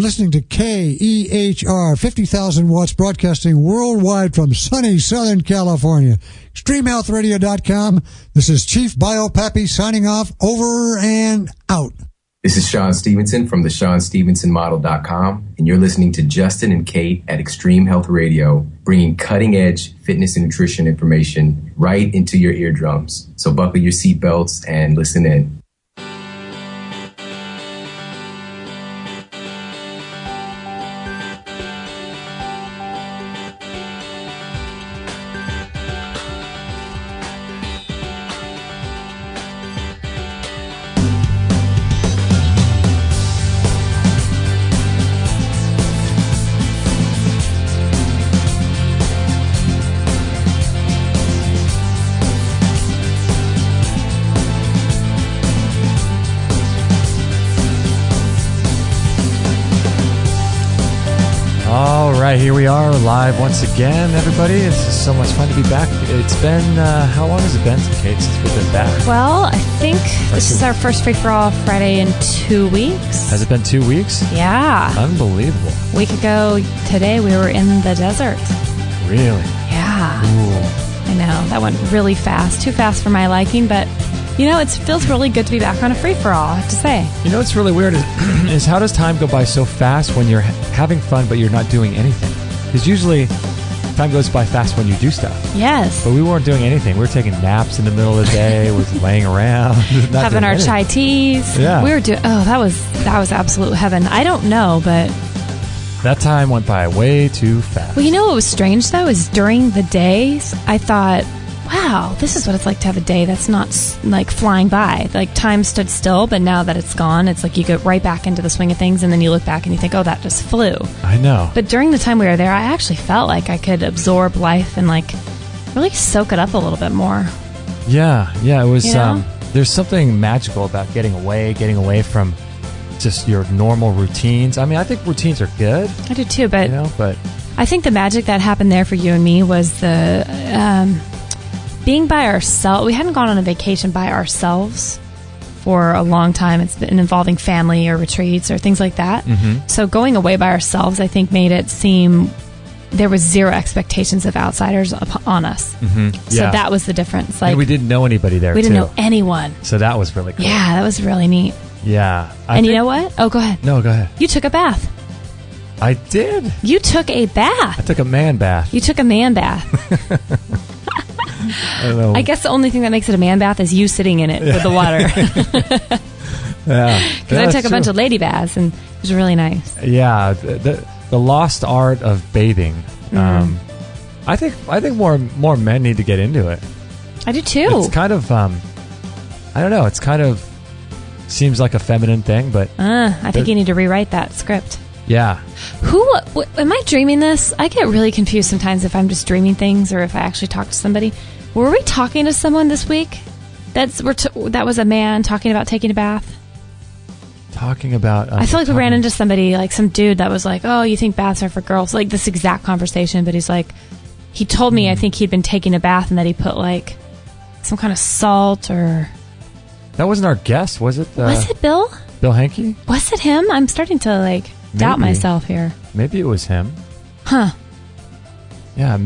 listening to KEHR, 50,000 watts, broadcasting worldwide from sunny Southern California. ExtremeHealthRadio.com. This is Chief BioPappy signing off. Over and out. This is Sean Stevenson from the SeanStevensonModel.com, and you're listening to Justin and Kate at Extreme Health Radio, bringing cutting-edge fitness and nutrition information right into your eardrums. So buckle your seatbelts and listen in. Here we are live once again, everybody. It's so much fun to be back. It's been, how long has it been, Kate, since we've been back? Well, I think this is our first free-for-all Friday in 2 weeks. Has it been 2 weeks? Yeah. Unbelievable. A week ago today, we were in the desert. Really? Yeah. Ooh. I know. That went really fast. Too fast for my liking, but, you know, it feels really good to be back on a free-for-all, I have to say. You know what's really weird is how does time go by so fast when you're having fun but you're not doing anything? Because usually time goes by fast when you do stuff. Yes. But we weren't doing anything. We were taking naps in the middle of the day. We were laying around. Having our chai teas. Yeah. We were doing, that was absolute heaven. I don't know, but... That time went by way too fast. Well, you know what was strange, though, is during the days, I thought, wow, this is what it's like to have a day that's not, like, flying by. Like, time stood still, but now that it's gone, it's like you get right back into the swing of things, and then you look back and you think, oh, that just flew. I know. But during the time we were there, I actually felt like I could absorb life and, like, really soak it up a little bit more. Yeah, it was, you know? There's something magical about getting away from just your normal routines. I mean, I think routines are good. I do, too, but... You know, but... I think the magic that happened there for you and me was the... being by ourselves. We hadn't gone on a vacation by ourselves for a long time. It's been involving family or retreats or things like that. Mm-hmm. So going away by ourselves, I think, made it seem there was zero expectations of outsiders on us. Mm-hmm. Yeah. So that was the difference. Like, and we didn't know anybody there, we didn't know anyone. So that was really cool. Yeah, that was really neat. Yeah. And you know what? Oh, go ahead. No, go ahead. You took a bath. I did. You took a bath. I took a man bath. You took a man bath. I don't know. I guess the only thing that makes it a man bath is you sitting in it with the water. Yeah. Because I took a bunch of lady baths, and it was really nice. Yeah. The lost art of bathing. Mm-hmm. I think more men need to get into it. I do too. It's kind of, I don't know, it's kind of seems like a feminine thing, but... I think you need to rewrite that script. Yeah. Am I dreaming this? I get really confused sometimes if I'm just dreaming things or if I actually talk to somebody. Were we talking to someone this week? That was a man talking about taking a bath? Talking about... I feel like we ran into somebody, like some dude that was like, oh, you think baths are for girls? Like this exact conversation, but he's like... He told me, I think he'd been taking a bath and that he put like some kind of salt or... That wasn't our guest, was it? Was it Bill? Bill Henke? Was it him? I'm starting to like doubt myself here. Maybe it was him. Huh. Yeah,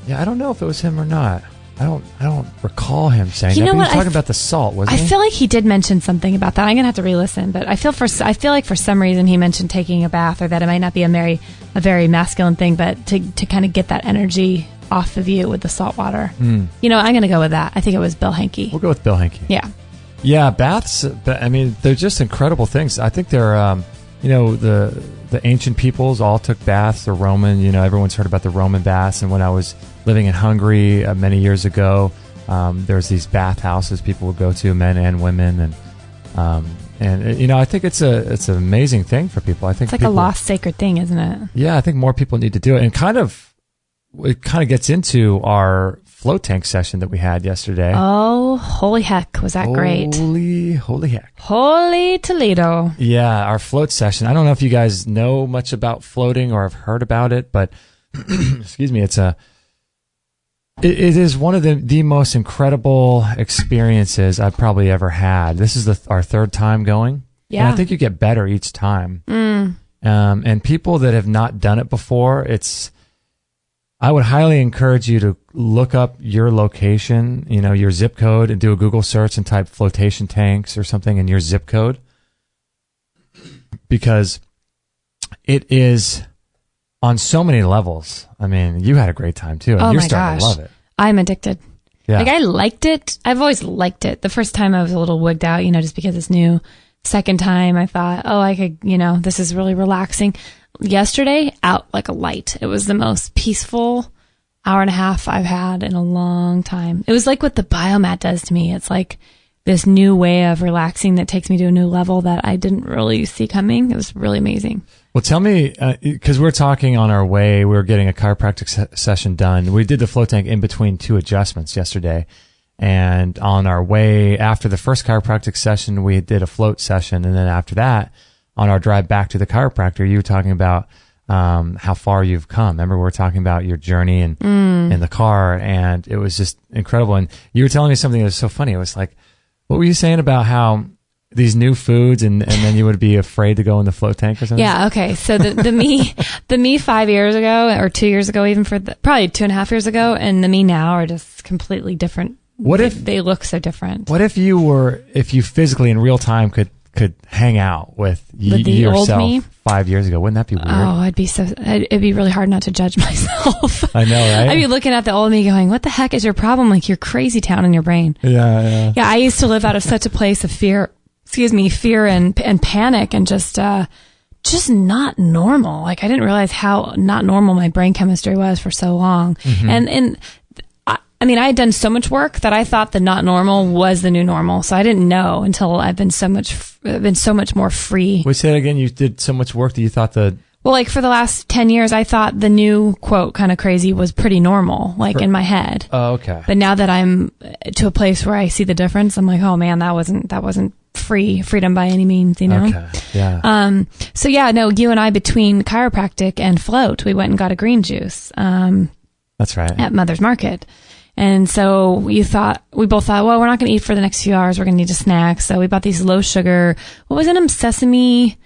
I don't know if it was him or not. I don't recall him saying that. Know But what? he was talking about the salt, wasn't he? I feel like he did mention something about that. I'm gonna have to re-listen, but I feel like for some reason he mentioned taking a bath, or that it might not be a very masculine thing, but to kind of get that energy off of you with the salt water. You know, I'm gonna go with that. I think it was Bill Henke. We'll go with Bill Henke. Yeah. Yeah, baths. I mean, they're just incredible things. I think they're, you know, the ancient peoples all took baths. The Roman, you know, everyone's heard about the Roman baths. And when I was living in Hungary many years ago, there's these bath houses people would go to, men and women, and you know, I think it's an amazing thing for people. I think it's like a lost sacred thing, isn't it? Yeah, I think more people need to do it, and it kind of gets into our float tank session that we had yesterday. Oh, holy heck, was that great? Holy heck. Holy Toledo. Yeah, our float session. I don't know if you guys know much about floating or have heard about it, but excuse me, it is one of the most incredible experiences I've probably ever had. This is our third time going. Yeah. And I think you get better each time. And people that have not done it before, I would highly encourage you to look up your location, your zip code, and do a Google search and type flotation tanks or something in your zip code, because it is on so many levels. I mean, you had a great time too. Oh You're my starting gosh. to love it. I'm addicted. Yeah. Like, I liked it. I've always liked it. The first time I was a little wigged out, just because it's new. Second time I thought, oh, I could, this is really relaxing. Yesterday, out like a light. It was the most peaceful hour and a half I've had in a long time. It was like what the biomat does to me. It's like this new way of relaxing that takes me to a new level that I didn't really see coming. It was really amazing. Well, tell me, because we're talking on our way, we were getting a chiropractic session done. We did the float tank in between 2 adjustments yesterday. And on our way after the first chiropractic session, we did a float session. And then after that, on our drive back to the chiropractor, you were talking about how far you've come. Remember, we were talking about your journey in the car, and it was just incredible. And you were telling me something that was so funny. It was like, what were you saying about how these new foods, and then you would be afraid to go in the float tank or something? Yeah. Okay. So the me 5 years ago, or 2 years ago, even probably 2.5 years ago, and the me now are just completely different. What if they look so different? What if you physically in real time could hang out with yourself old me? 5 years ago? Wouldn't that be weird? Oh, it'd be really hard not to judge myself. I know, right? I'd be looking at the old me going, what the heck is your problem? Like, you're crazy town in your brain. Yeah. Yeah, I used to live out of such a place of fear and panic, and just not normal. Like, I didn't realize how not normal my brain chemistry was for so long. Mm-hmm. And I mean, I had done so much work that I thought the not normal was the new normal. So I didn't know until I've been so much more free. Wait, say that again. You did so much work that you thought well, like, for the last 10 years, I thought the new, quote, kind of crazy was pretty normal, like, in my head. Oh, okay. But now that I'm to a place where I see the difference, I'm like, oh man, that wasn't freedom by any means, Okay. Yeah. So yeah, no, you and I, between chiropractic and float, we went and got a green juice. That's right. At Mother's Market. And so we both thought, well, we're not going to eat for the next few hours. We're going to need a snack. So we bought these low sugar, what was in them? Sesame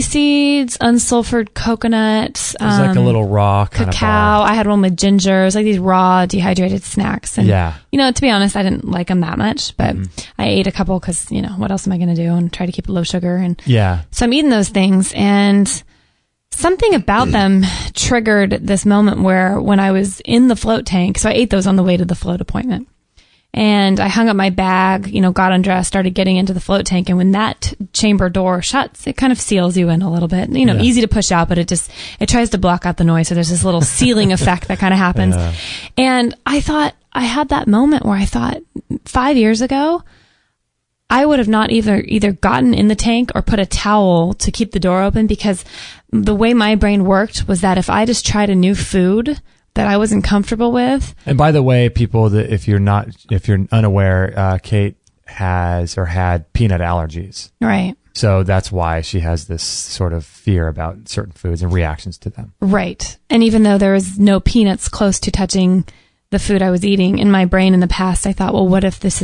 seeds, unsulfured coconut. It was like a little raw kind cacao. of bar. I had one with ginger. It was like these raw, dehydrated snacks. And, to be honest, I didn't like them that much, but I ate a couple because, what else am I going to do? And try to keep it low sugar. And so I'm eating those things, and something about them triggered this moment where, when I was in the float tank, so I ate those on the way to the float appointment, and I hung up my bag, got undressed, started getting into the float tank. And when that chamber door shuts, it kind of seals you in a little bit, easy to push out, but it tries to block out the noise. So there's this little sealing effect that kind of happens. Yeah. And I thought, I had that moment where I thought 5 years ago, I would have not either gotten in the tank or put a towel to keep the door open, because the way my brain worked was that if I just tried a new food that I wasn't comfortable with. And by the way, people, that if you're unaware, Kate has or had peanut allergies. Right. So that's why she has this sort of fear about certain foods and reactions to them. Right. And even though there was no peanuts close to touching the food I was eating, in my brain in the past, I thought, well, what if it's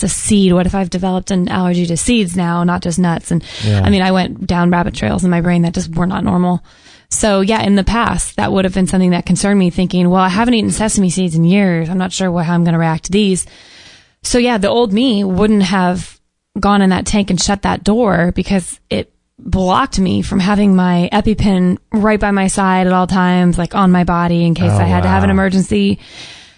a seed? What if I've developed an allergy to seeds now, not just nuts? And I mean, I went down rabbit trails in my brain that just were not normal. So yeah, in the past, that would have been something that concerned me, thinking, well, I haven't eaten sesame seeds in years. I'm not sure how I'm going to react to these. So yeah, the old me wouldn't have gone in that tank and shut that door, because it blocked me from having my EpiPen right by my side at all times, like on my body, in case I had to have an emergency.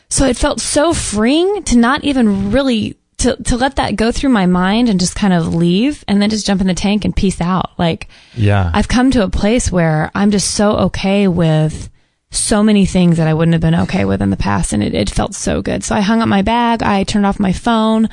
So it felt so freeing to not even really to let that go through my mind and just kind of leave, and then just jump in the tank and peace out. Like, I've come to a place where I'm just so okay with so many things that I wouldn't have been okay with in the past, and it felt so good. So I hung up my bag, I turned off my phone,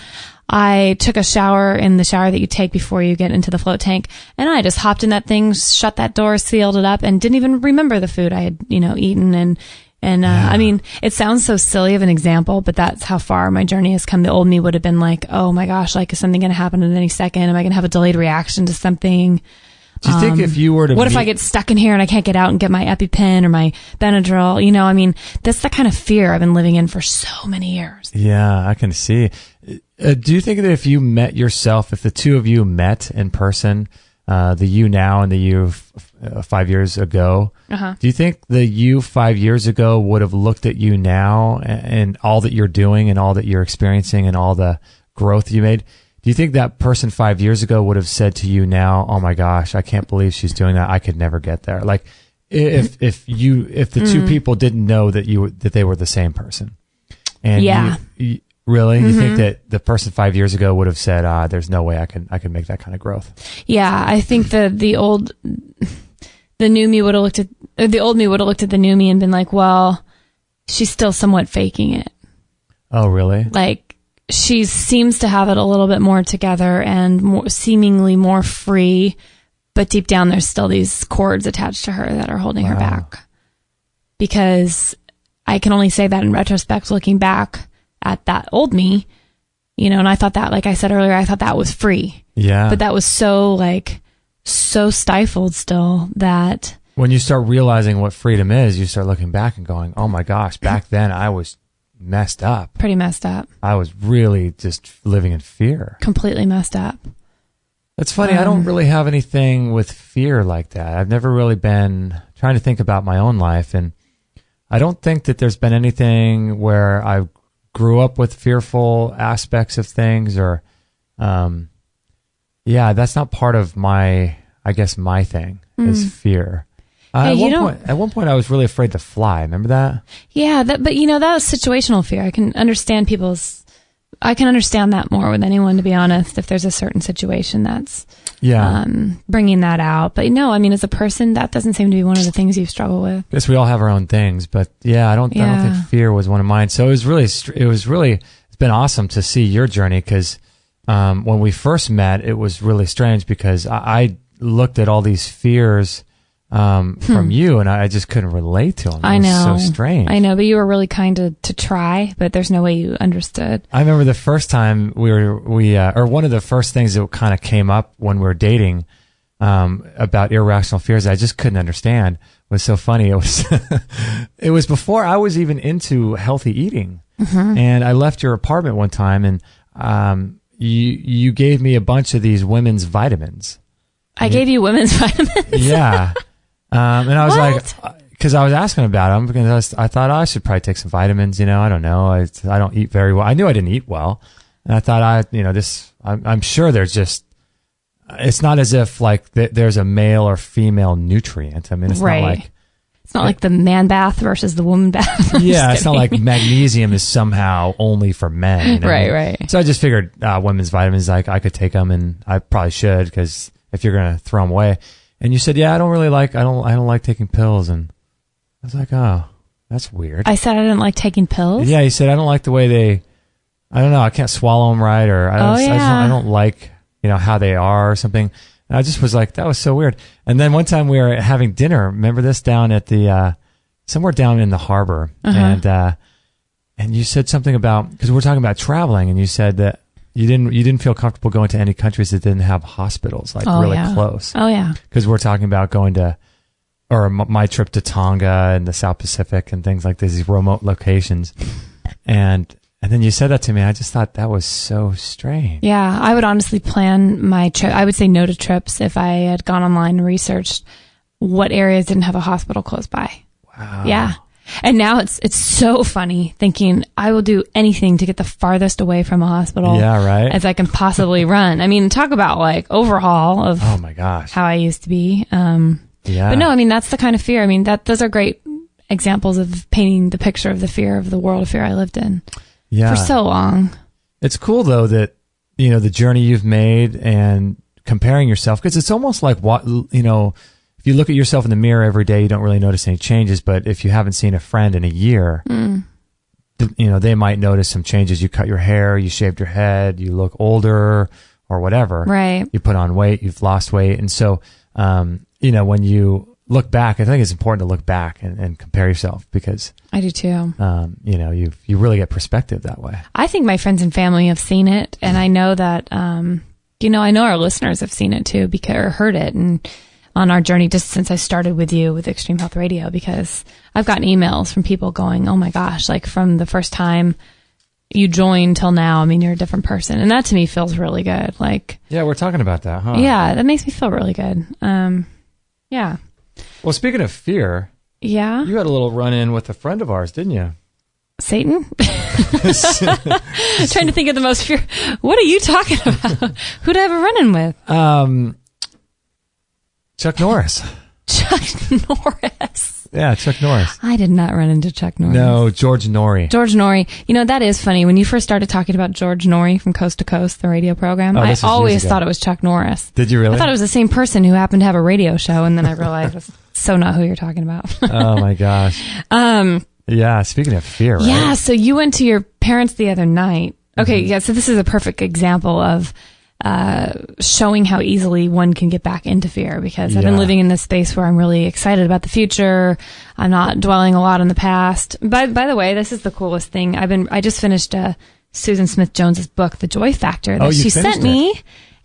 I took a shower in the shower that you take before you get into the float tank, and I just hopped in that thing, shut that door, sealed it up, and didn't even remember the food I had, eaten. And I mean, it sounds so silly of an example, but that's how far my journey has come. The old me would have been like, oh my gosh, like, is something going to happen at any second? Am I going to have a delayed reaction to something? Do you think if you were to... What if I get stuck in here and I can't get out and get my EpiPen or my Benadryl? I mean, that's the kind of fear I've been living in for so many years. Yeah, I can see. Do you think that if you met yourself, if the two of you met in person, the you now and the you 5 years ago. Do you think the you 5 years ago would have looked at you now and all that you're doing and all that you're experiencing and all the growth you made? Do you think that person 5 years ago would have said to you now, "Oh my gosh, I can't believe she's doing that. I could never get there." Like if the two people didn't know that they were the same person. And you really? You think that the person 5 years ago would have said, "There's no way I can make that kind of growth"? Yeah, I think the old me would have looked at the new me and been like, "Well, she's still somewhat faking it." Oh, really? Like she seems to have it a little bit more together and seemingly more free, but deep down there's still these cords attached to her that are holding her back. Because I can only say that in retrospect, looking back at that old me, and I thought that, like I said earlier, I thought that was free. Yeah. But that was so stifled still that when you start realizing what freedom is, you start looking back and going, "Oh my gosh, back then I was messed up. Pretty messed up. I was really just living in fear. Completely messed up." It's funny. I don't really have anything with fear like that. I've never really been trying to think about my own life, and I don't think that there's been anything where I grew up with fearful aspects of things or, that's not part of my thing is fear. At one point I was really afraid to fly. Remember that? Yeah. But that was situational fear. I can understand that more with anyone, to be honest, if there's a certain situation that's bringing that out. But no, I mean, as a person, that doesn't seem to be one of the things you struggle with. I guess we all have our own things, but I don't think fear was one of mine. So it's been awesome to see your journey because when we first met, it was really strange because I looked at all these fears from you, and I just couldn't relate to them. It was so strange. I know, but you were really kind to try, but there's no way you understood. I remember the first time one of the first things that kind of came up when we were dating about irrational fears I just couldn't understand was so funny. It was it was before I was even into healthy eating, and I left your apartment one time, and you gave me a bunch of these women's vitamins. I gave you women's vitamins? Yeah. And I was like, because I was asking about them because I thought I should probably take some vitamins. I don't know. I don't eat very well. I knew I didn't eat well, and I thought I'm sure there's just. It's not as if like there's a male or female nutrient. I mean, it's not like. It's not like the man bath versus the woman bath. Yeah, it's not like magnesium is somehow only for men. Right. So I just figured women's vitamins, like I could take them, and I probably should because if you're gonna throw them away. And you said, I don't like taking pills. And I was like, oh, that's weird. I said I didn't like taking pills? Yeah, you said, I don't like the way I don't know, I can't swallow them right, or I don't like, how they are or something. And I just was like, that was so weird. And then one time we were having dinner, remember this, down at the, somewhere down in the harbor. And you said something about, because we're talking about traveling, and you said that you didn't feel comfortable going to any countries that didn't have hospitals really close. Oh yeah. Because we're talking about going to, or my trip to Tonga and the South Pacific and things like this, these remote locations, and then you said that to me. I just thought that was so strange. Yeah, I would honestly plan my trip. I would say no to trips if I had gone online and researched what areas didn't have a hospital close by. Wow. Yeah. And now it's so funny thinking I will do anything to get the farthest away from a hospital as I can possibly run. I mean, talk about like overhaul of oh my gosh how I used to be. But no, I mean, that's the kind of fear. I mean, those are great examples of painting the picture of the fear of the world of fear I lived in for so long. It's cool though that, the journey you've made and comparing yourself, because it's almost like if you look at yourself in the mirror every day, you don't really notice any changes. But if you haven't seen a friend in a year, they might notice some changes. You cut your hair, you shaved your head, you look older or whatever. Right. You put on weight, you've lost weight. And so, when you look back, I think it's important to look back and compare yourself because I do too. You really get perspective that way. I think my friends and family have seen it. And I know that, I know our listeners have seen it too or heard it. And on our journey, just since I started with you with Extreme Health Radio, because I've gotten emails from people going, oh my gosh, like from the first time you joined till now, I mean, you're a different person. And that to me feels really good. Like, Yeah, we're talking about that, huh? yeah, that makes me feel really good. Yeah. Well, speaking of fear, Yeah. you had a little run-in with a friend of ours, didn't you? Satan? Trying to think of the most fear. What are you talking about? Who'd I have a run-in with? Chuck Norris. Chuck Norris. Yeah, Chuck Norris. I did not run into Chuck Norris. No, George Norrie. George Norrie. You know, that is funny. When you first started talking about George Norrie from Coast to Coast, the radio program, Oh, I this was always years ago. thought it was Chuck Norris. Did you really? I thought it was the same person who happened to have a radio show, and then I realized it's so not who you're talking about. Oh my gosh. Yeah, speaking of fear, right? Yeah, so you went to your parents the other night. Okay, yeah, so this is a perfect example of showing how easily one can get back into fear, because I've been Yeah. living in this space where I'm really excited about the future. I'm not dwelling a lot on the past. By the way, this is the coolest thing. I just finished Susan Smith Jones's book, The Joy Factor, that Oh, you she finished sent me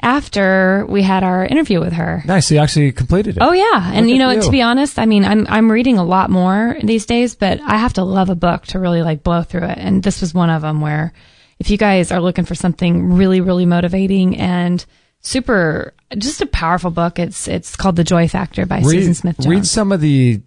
after we had our interview with her. Nice, so you actually completed it. Oh yeah, and Look you know, at you. to be honest, I mean, I'm reading a lot more these days, but I have to love a book to really like blow through it. And this was one of them where, if you guys are looking for something really, really motivating and super, just a powerful book, it's called The Joy Factor by Susan Smith Jones. Read some of the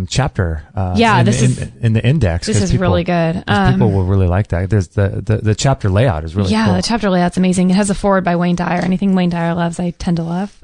chapter. Yeah, in, this is- in the index. This 'cause is people- really good. 'cause people will really like that. There's the chapter layout is really Yeah, cool. the chapter layout's amazing. It has a foreword by Wayne Dyer. Anything Wayne Dyer loves, I tend to love.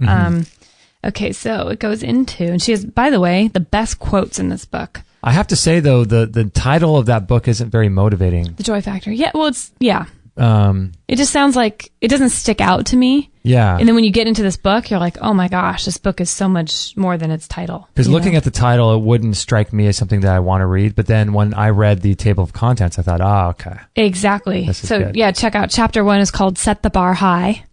Okay, so it goes into, and she has, by the way, the best quotes in this book. I have to say though, the title of that book isn't very motivating. The Joy Factor. Yeah, well, yeah. Um, It just sounds like it doesn't stick out to me. yeah. And then when you get into this book, you're like, oh my gosh, this book is so much more than its title. Because you looking know? at the title, it wouldn't strike me as something that I want to read. But then when I read the table of contents, I thought, okay. Exactly. This is So good. yeah, check out chapter 1 is called Set the Bar High.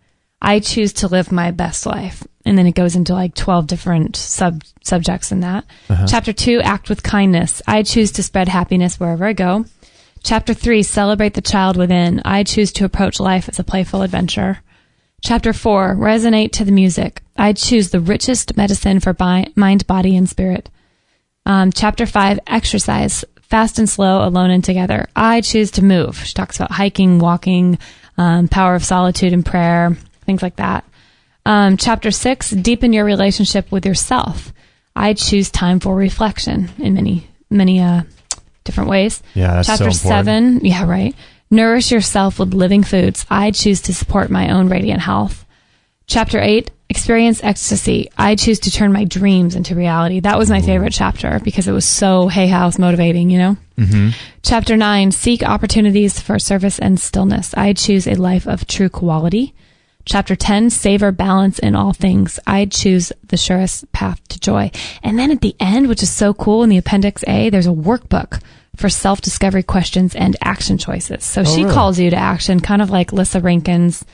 I choose to live my best life. And then it goes into like 12 different subjects in that. Chapter 2, act with kindness. I choose to spread happiness wherever I go. Chapter 3, celebrate the child within. I choose to approach life as a playful adventure. Chapter 4, resonate to the music. I choose the richest medicine for mind, body, and spirit. Chapter 5, exercise. Fast and slow, alone and together. I choose to move. She talks about hiking, walking, power of solitude and prayer, things like that. Chapter 6, deepen your relationship with yourself. I choose time for reflection in many different ways. Yeah, that's Chapter so important. 7, yeah, right. Nourish yourself with living foods. I choose to support my own radiant health. Chapter 8, experience ecstasy. I choose to turn my dreams into reality. That was my favorite chapter because it was so Hay House motivating, you know? Mm-hmm. Chapter 9, seek opportunities for service and stillness. I choose a life of true quality. Chapter 10, savor balance in all things. I choose the surest path to joy. And then at the end, which is so cool, in the Appendix A, there's a workbook for self-discovery questions and action choices. So she really? calls you to action, kind of like Lissa Rankin's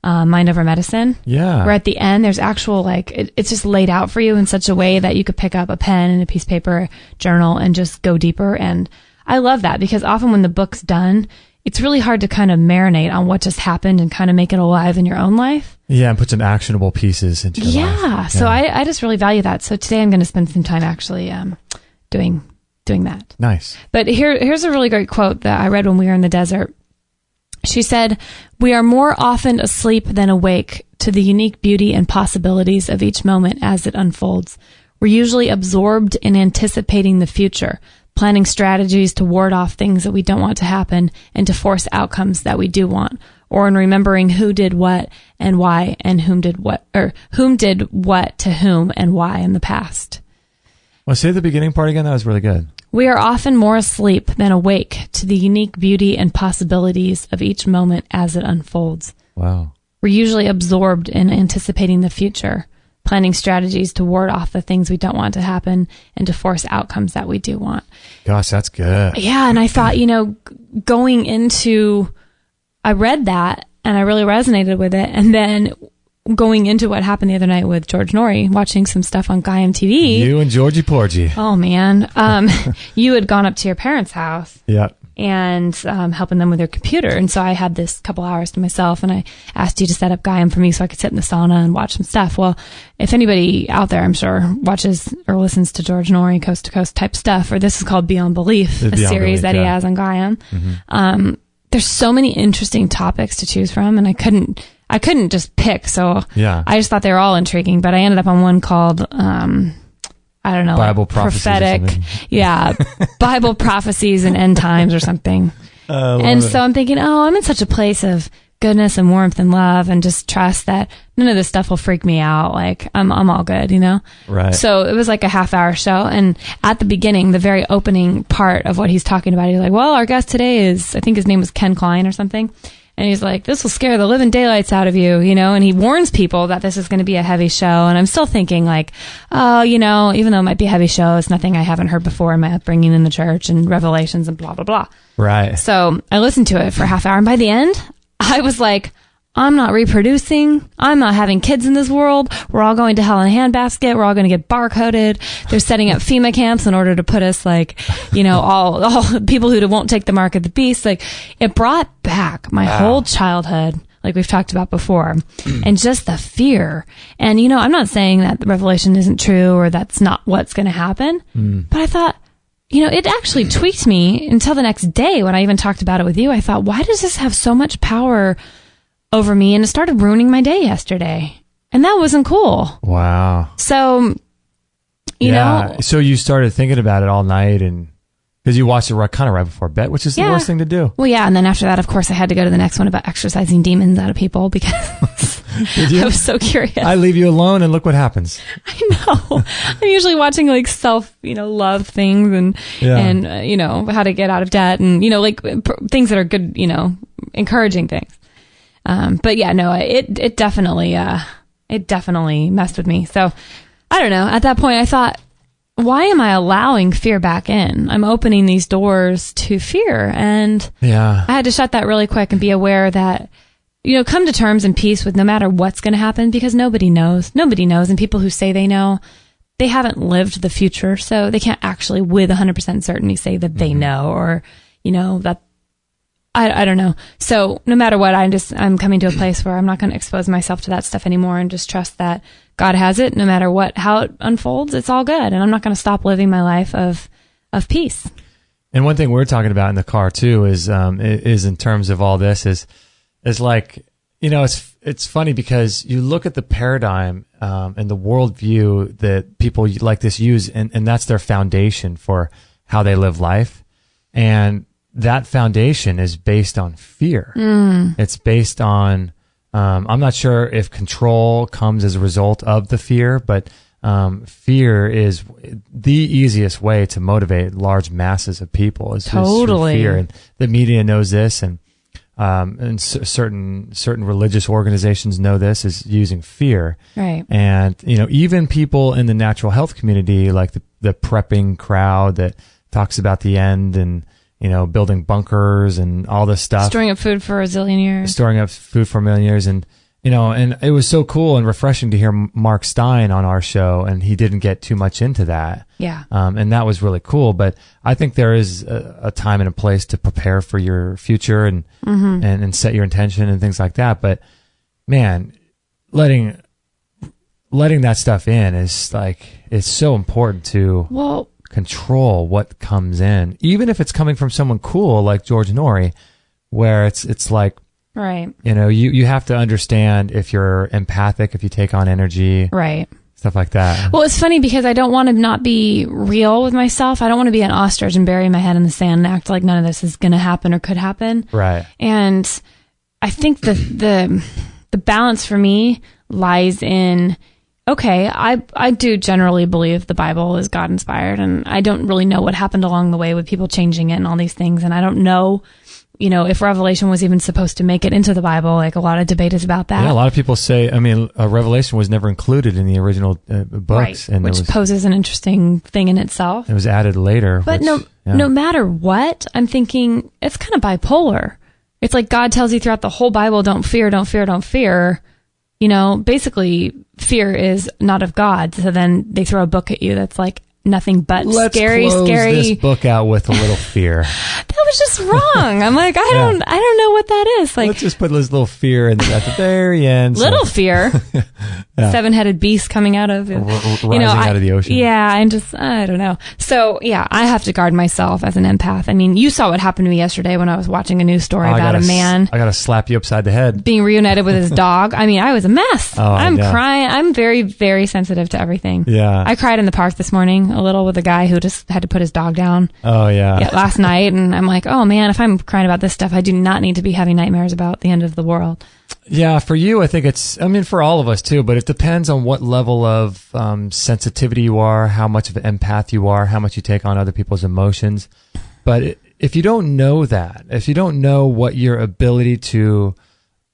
Mind Over Medicine. Yeah. Where at the end, there's actual, like, it's just laid out for you in such a way that you could pick up a pen and a piece of paper, journal, and just go deeper. And I love that because often when the book's done, it's really hard to kind of marinate on what just happened and kind of make it alive in your own life. Yeah, and put some actionable pieces into your life. Yeah. So I just really value that. So today I'm going to spend some time actually doing that. Nice. But here's a really great quote that I read when we were in the desert. She said, "We are more often asleep than awake to the unique beauty and possibilities of each moment as it unfolds. We're usually absorbed in anticipating the future, planning strategies to ward off things that we don't want to happen and to force outcomes that we do want, or in remembering who did what and why and whom did what to whom and why in the past." Well, say the beginning part again. That was really good. We are often more asleep than awake to the unique beauty and possibilities of each moment as it unfolds. Wow. We're usually absorbed in anticipating the future, planning strategies to ward off the things we don't want to happen and to force outcomes that we do want. Gosh, that's good. Yeah, and I thought, going into, I read that and I really resonated with it. And then going into what happened the other night with George Norrie, watching some stuff on Gaiam TV. You and Georgie Porgy. Oh man, you had gone up to your parents' house. Yeah. And helping them with their computer. And so I had this couple hours to myself, and I asked you to set up Gaiam for me so I could sit in the sauna and watch some stuff. Well, if anybody out there, I'm sure, watches or listens to George Norrie, Coast to Coast type stuff, or this is called Beyond Belief, a Beyond series Belief, that he yeah. has on Gaiam. there's so many interesting topics to choose from, and I couldn't just pick. So Yeah. I just thought they were all intriguing, but I ended up on one called, I don't know, Bible like prophecies or prophetic. something. Yeah. Bible prophecies and end times or something. And so I'm thinking, oh, I'm in such a place of goodness and warmth and love and just trust that none of this stuff will freak me out. Like I'm all good, you know? Right. So it was like a half-hour show. And at the beginning, the very opening part of what he's talking about, he's like, well, our guest today is, I think his name was Ken Klein or something. And he's like, this will scare the living daylights out of you, you know? And he warns people that this is going to be a heavy show. And I'm still thinking like, oh, you know, even though it might be a heavy show, it's nothing I haven't heard before in my upbringing in the church and Revelations and blah, blah, blah. Right. So I listened to it for a half hour. And by the end, I was like, I'm not reproducing. I'm not having kids in this world. We're all going to hell in a handbasket. We're all going to get barcoded. They're setting up FEMA camps in order to put us like, you know, all people who won't take the mark of the beast. Like it brought back my whole childhood, like we've talked about before, and just the fear. And, you know, I'm not saying that the Revelation isn't true or that's not what's going to happen, but I thought, you know, it actually tweaked me until the next day when I even talked about it with you. I thought, why does this have so much power over me? And it started ruining my day yesterday. And that wasn't cool. Wow. So, you know. So you started thinking about it all night, and because you watched it kind of right before bed, which is the worst thing to do. Well, yeah. And then after that, of course, I had to go to the next one about exorcising demons out of people because Did you? I was so curious. I leave you alone and look what happens. I know. I'm usually watching like self, you know, love things and you know, how to get out of debt and, you know, like things that are good, you know, encouraging things. But yeah, no, it definitely messed with me. So I don't know. At that point, I thought, why am I allowing fear back in? I'm opening these doors to fear. And Yeah. I had to shut that really quick and be aware that, you know, come to terms and peace with no matter what's going to happen, because nobody knows. Nobody knows. And people who say they know, they haven't lived the future. So they can't actually with 100% certainty say that they know, or, you know, that I don't know. So no matter what, I'm coming to a place where I'm not going to expose myself to that stuff anymore and just trust that God has it. No matter how it unfolds, it's all good. And I'm not going to stop living my life of peace. And one thing we're talking about in the car too is in terms of all this is like, you know, it's funny because you look at the paradigm and the worldview that people like this use, and that's their foundation for how they live life. And that foundation is based on fear. It's based on, I'm not sure if control comes as a result of the fear, but fear is the easiest way to motivate large masses of people. Is through fear, and the media knows this, and certain religious organizations know this, is using fear. Right. And you know, even people in the natural health community, like the prepping crowd that talks about the end and, you know, building bunkers and all this stuff. Storing up food for a zillion years. Storing up food for a million years. And, you know, and it was so cool and refreshing to hear Mark Stein on our show, and he didn't get too much into that. Yeah. And that was really cool. But I think there is a time and a place to prepare for your future and, and set your intention and things like that. But man, letting that stuff in is like, it's so important to control what comes in, even if it's coming from someone cool like George Noory, where it's like, right, you know, you have to understand if you're empathic, if you take on energy, right, stuff like that. Well, it's funny because I don't want to not be real with myself. I don't want to be an ostrich and bury my head in the sand and act like none of this is going to happen or could happen. Right. And I think the balance for me lies in, okay, I do generally believe the Bible is God inspired, and I don't really know what happened along the way with people changing it and all these things. And I don't know, you know, if Revelation was even supposed to make it into the Bible. Like, a lot of debate is about that. Yeah, a lot of people say, I mean, Revelation was never included in the original books. Right, and which poses an interesting thing in itself. It was added later. But no matter what, I'm thinking it's kind of bipolar. It's like God tells you throughout the whole Bible, don't fear, don't fear, don't fear. You know, basically, fear is not of God. So then they throw a book at you that's like nothing but Let's scary, close scary. this book out with a little fear. That was just wrong. I'm like, I don't know what that is. Like, let's just put this little fear in at the very end. Little fear. Yeah. 7-headed beast coming out of rising out of the ocean. Yeah, I don't know. So yeah, I have to guard myself as an empath. I mean, you saw what happened to me yesterday when I was watching a news story about a man. I gotta slap you upside the head. Being reunited with his dog. I mean, I was a mess. Oh, I'm crying. I'm very, very sensitive to everything. Yeah. I cried in the park this morning a little with a guy who just had to put his dog down. Oh yeah. Last night, and I'm like, oh man, if I'm crying about this stuff, I do not need to be having nightmares about the end of the world. Yeah, for you, I think for all of us too, but it depends on what level of sensitivity you are, how much of an empath you are, how much you take on other people's emotions. But if you don't know that, if you don't know what your ability to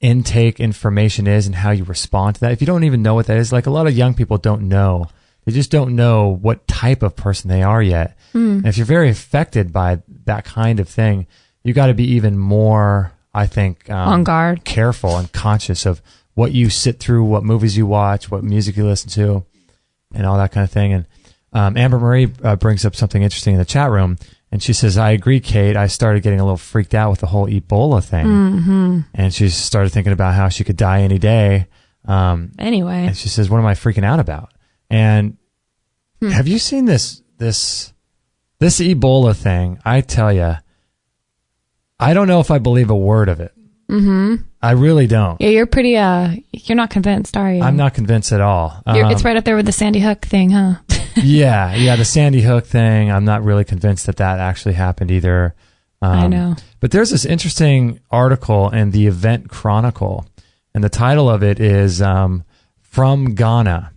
intake information is and how you respond to that, if you don't even know what that is, like a lot of young people don't know. They just don't know what type of person they are yet. And if you're very affected by that kind of thing, you got to be even more, I think, on guard, careful and conscious of what you sit through, what movies you watch, what music you listen to, and all that kind of thing. And Amber Marie brings up something interesting in the chat room, and she says, I agree, Kate. I started getting a little freaked out with the whole Ebola thing. And she started thinking about how she could die any day. Anyway. And she says, what am I freaking out about? And have you seen this Ebola thing? I tell you, I don't know if I believe a word of it. I really don't. Yeah, you're pretty, you're not convinced, are you? I'm not convinced at all. It's right up there with the Sandy Hook thing, huh? Yeah, the Sandy Hook thing. I'm not really convinced that actually happened either. I know. But there's this interesting article in the Event Chronicle, and the title of it is From Ghana.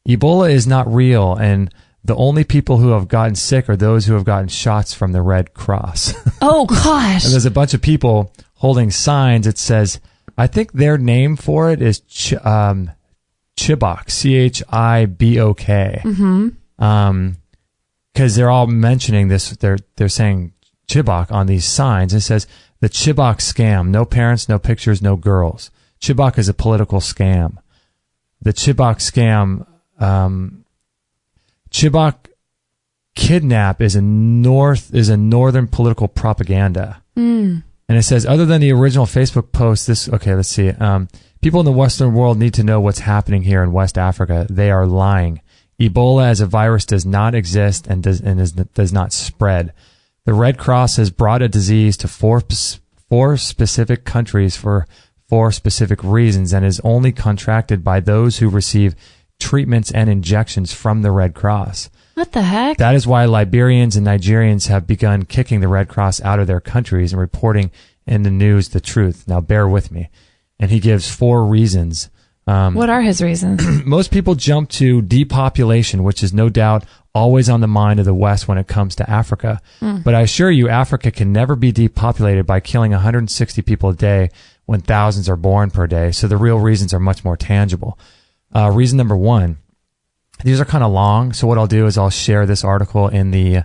Ebola is not real, and the only people who have gotten sick are those who have gotten shots from the Red Cross. Oh, gosh. And there's a bunch of people holding signs. It says, I think their name for it is Chibok, Chibok. Because they're all mentioning this. They're saying Chibok on these signs. It says, the Chibok scam. No parents, no pictures, no girls. Chibok is a political scam. The Chibok scam... Chibok kidnap is a northern political propaganda. And it says, other than the original Facebook post, let's see. People in the Western world need to know what's happening here in West Africa. They are lying. Ebola as a virus does not exist and does not spread. The Red Cross has brought a disease to four specific countries for 4 specific reasons and is only contracted by those who receive treatments and injections from the Red Cross. What the heck? That is why Liberians and Nigerians have begun kicking the Red Cross out of their countries and reporting in the news the truth. Now bear with me. And he gives 4 reasons. What are his reasons? Most people jump to depopulation, which is no doubt always on the mind of the West when it comes to Africa. But I assure you, Africa can never be depopulated by killing 160 people a day when thousands are born per day. So the real reasons are much more tangible. Reason number 1, these are kind of long, so what I'll do is I'll share this article in the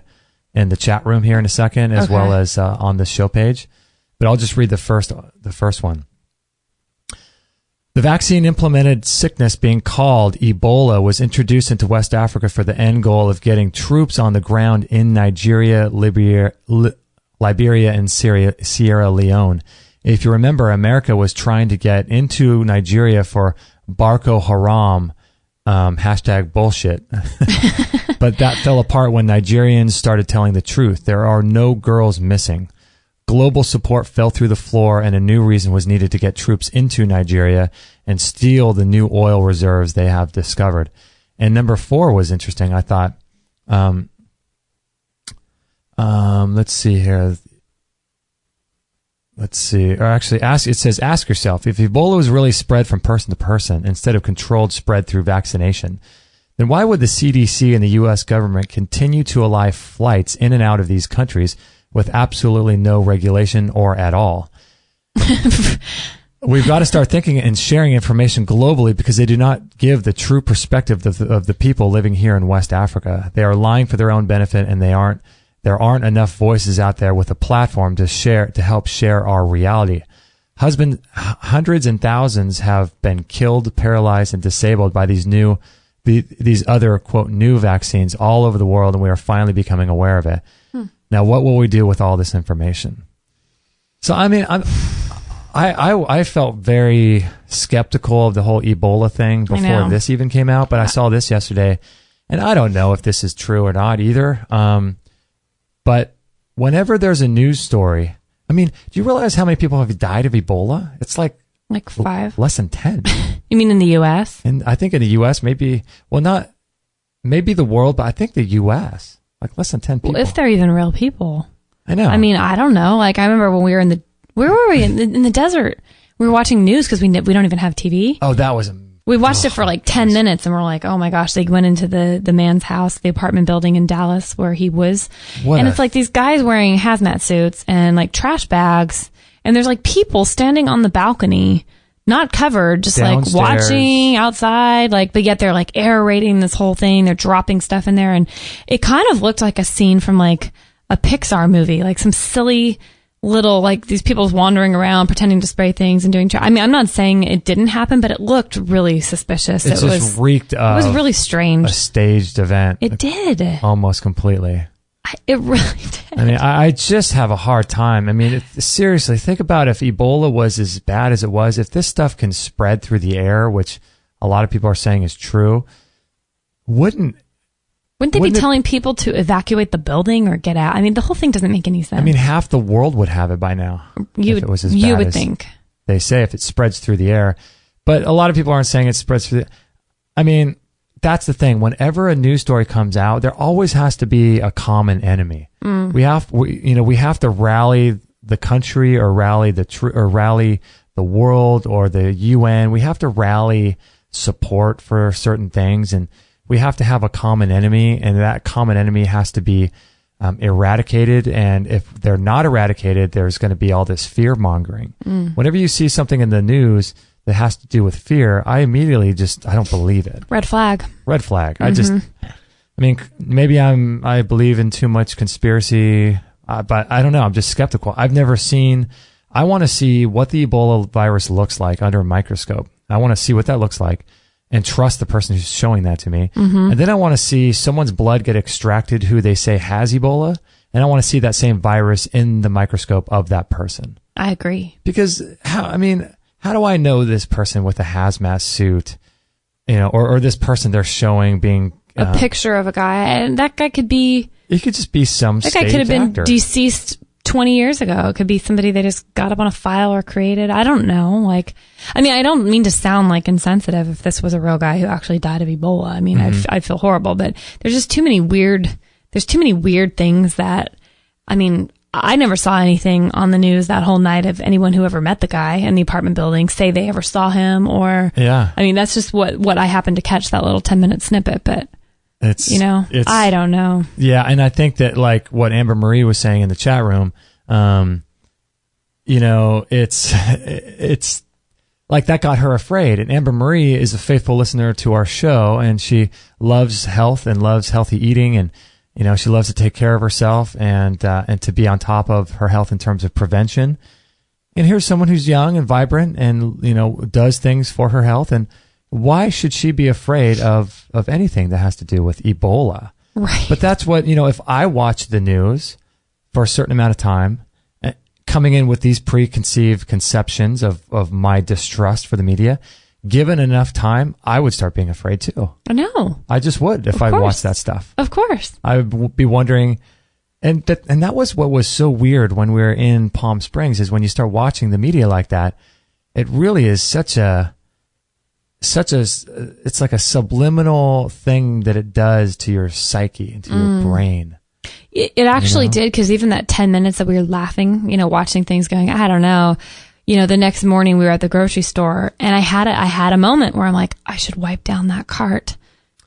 chat room here in a second, as well as on the show page. But I'll just read the first one. The vaccine-implemented sickness being called Ebola was introduced into West Africa for the end goal of getting troops on the ground in Nigeria, Liberia, and Sierra Leone. If you remember, America was trying to get into Nigeria for Boko Haram, hashtag bullshit. But that fell apart when Nigerians started telling the truth. There are no girls missing. Global support fell through the floor, and a new reason was needed to get troops into Nigeria and steal the new oil reserves they have discovered. And number 4 was interesting, I thought. Let's see here. Let's see. Or actually, it says, ask yourself, if Ebola was really spread from person to person instead of controlled spread through vaccination, then why would the CDC and the U.S. government continue to allow flights in and out of these countries with absolutely no regulation or at all? We've got to start thinking and sharing information globally because they do not give the true perspective of the people living here in West Africa. They are lying for their own benefit, and there aren't enough voices out there with a platform to help share our reality. Hundreds and thousands have been killed, paralyzed, and disabled by these new these other, quote, new vaccines all over the world, and we are finally becoming aware of it. Now, what will we do with all this information? So, I mean, I felt very skeptical of the whole Ebola thing before this even came out, but I saw this yesterday, and I don't know if this is true or not either. But whenever there's a news story, I mean, do you realize how many people have died of Ebola? It's like 5. Less than 10. You mean in the U.S.? And I think in the U.S., maybe the world, but I think the U.S., like less than 10 people. Well, if they're even real people. I know. I mean, I don't know. Like, I remember when we were where were we? In the desert. We were watching news because we don't even have TV. Oh, that was we watched it for like 10 minutes and we're like, oh my gosh, they went into the man's house, the apartment building in Dallas where he was. It's like these guys wearing hazmat suits and like trash bags. And there's like people standing on the balcony, not covered, just downstairs, like watching outside, like, but yet they're like aerating this whole thing. They're dropping stuff in there. And it kind of looked like a scene from like a Pixar movie, like some silly little, like these people wandering around pretending to spray things and doing, I mean, I'm not saying it didn't happen, but it looked really suspicious. It just reeked of it was really strange. A staged event. It did. Almost completely. It really did. I mean, I just have a hard time. I mean, seriously, think about if Ebola was as bad as it was, if this stuff can spread through the air, which a lot of people are saying is true, wouldn't they be telling people to evacuate the building or get out? I mean, the whole thing doesn't make any sense. I mean, half the world would have it by now. If it was as bad would as think. They say if it spreads through the air. But a lot of people aren't saying it spreads through I mean, that's the thing. Whenever a news story comes out, there always has to be a common enemy. We have to rally the country or rally the world or the UN. We have to rally support for certain things, and we have to have a common enemy, and that common enemy has to be eradicated. And if they're not eradicated, there's going to be all this fear mongering. Whenever you see something in the news that has to do with fear, I immediately I don't believe it. Red flag. I mean, maybe I believe in too much conspiracy, but I don't know. I'm just skeptical. I want to see what the Ebola virus looks like under a microscope. I want to see what that looks like and trust the person who's showing that to me. And then I want to see someone's blood get extracted who they say has Ebola. And I want to see that same virus in the microscope of that person. I agree. Because how do I know this person with a hazmat suit, or this person they're showing being a picture of a guy, and that guy could be. It could just be some. That guy could have been deceased 20 years ago. It could be somebody they just got up on a file or created. I don't know. I don't mean to sound like insensitive if this was a real guy who actually died of Ebola. I mean, I feel horrible, but there's just too many weird things that, I mean, I never saw anything on the news that whole night of anyone who ever met the guy in the apartment building say they ever saw him or, I mean, that's just what I happened to catch, that little 10-minute snippet, but it's I don't know. Yeah. And I think that like what Amber Marie was saying in the chat room, it's like that got her afraid. And Amber Marie is a faithful listener to our show, and she loves health and loves healthy eating, and she loves to take care of herself and to be on top of her health in terms of prevention. And here's someone who's young and vibrant and, does things for her health. And why should she be afraid of anything that has to do with Ebola? Right. But that's what, if I watch the news for a certain amount of time, coming in with these preconceived conceptions of my distrust for the media, given enough time, I would start being afraid too. I know. I just would if I watched that stuff. Of course. I would be wondering, and that was what was so weird when we were in Palm Springs, is when you start watching the media like that, it really is it's like a subliminal thing that it does to your psyche and to your brain. It actually did, because even that 10 minutes that we were laughing, watching things going, I don't know. The next morning we were at the grocery store, and I had a moment where I'm like, I should wipe down that cart.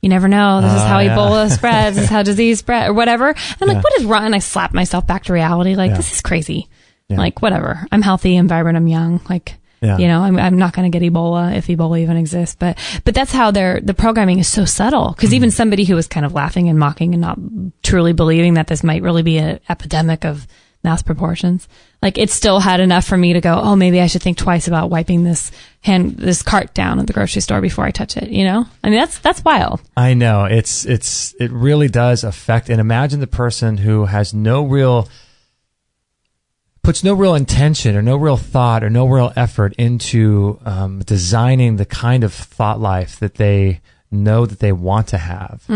You never know. This is how Ebola spreads. This is how disease spread, or whatever. And I'm like, what is wrong? And I slapped myself back to reality. Like, this is crazy. Yeah. Like, whatever. I'm healthy, I'm vibrant, I'm young. Like, I'm not going to get Ebola if Ebola even exists. But that's how the programming is so subtle. Because even somebody who was kind of laughing and mocking and not truly believing that this might really be an epidemic of mass proportions. Like, it still had enough for me to go, oh, maybe I should think twice about wiping this cart down at the grocery store before I touch it, you know? I mean, that's wild. I know. It really does affect, and imagine the person who has puts no real intention or no real thought or no real effort into designing the kind of thought life that they know that they want to have.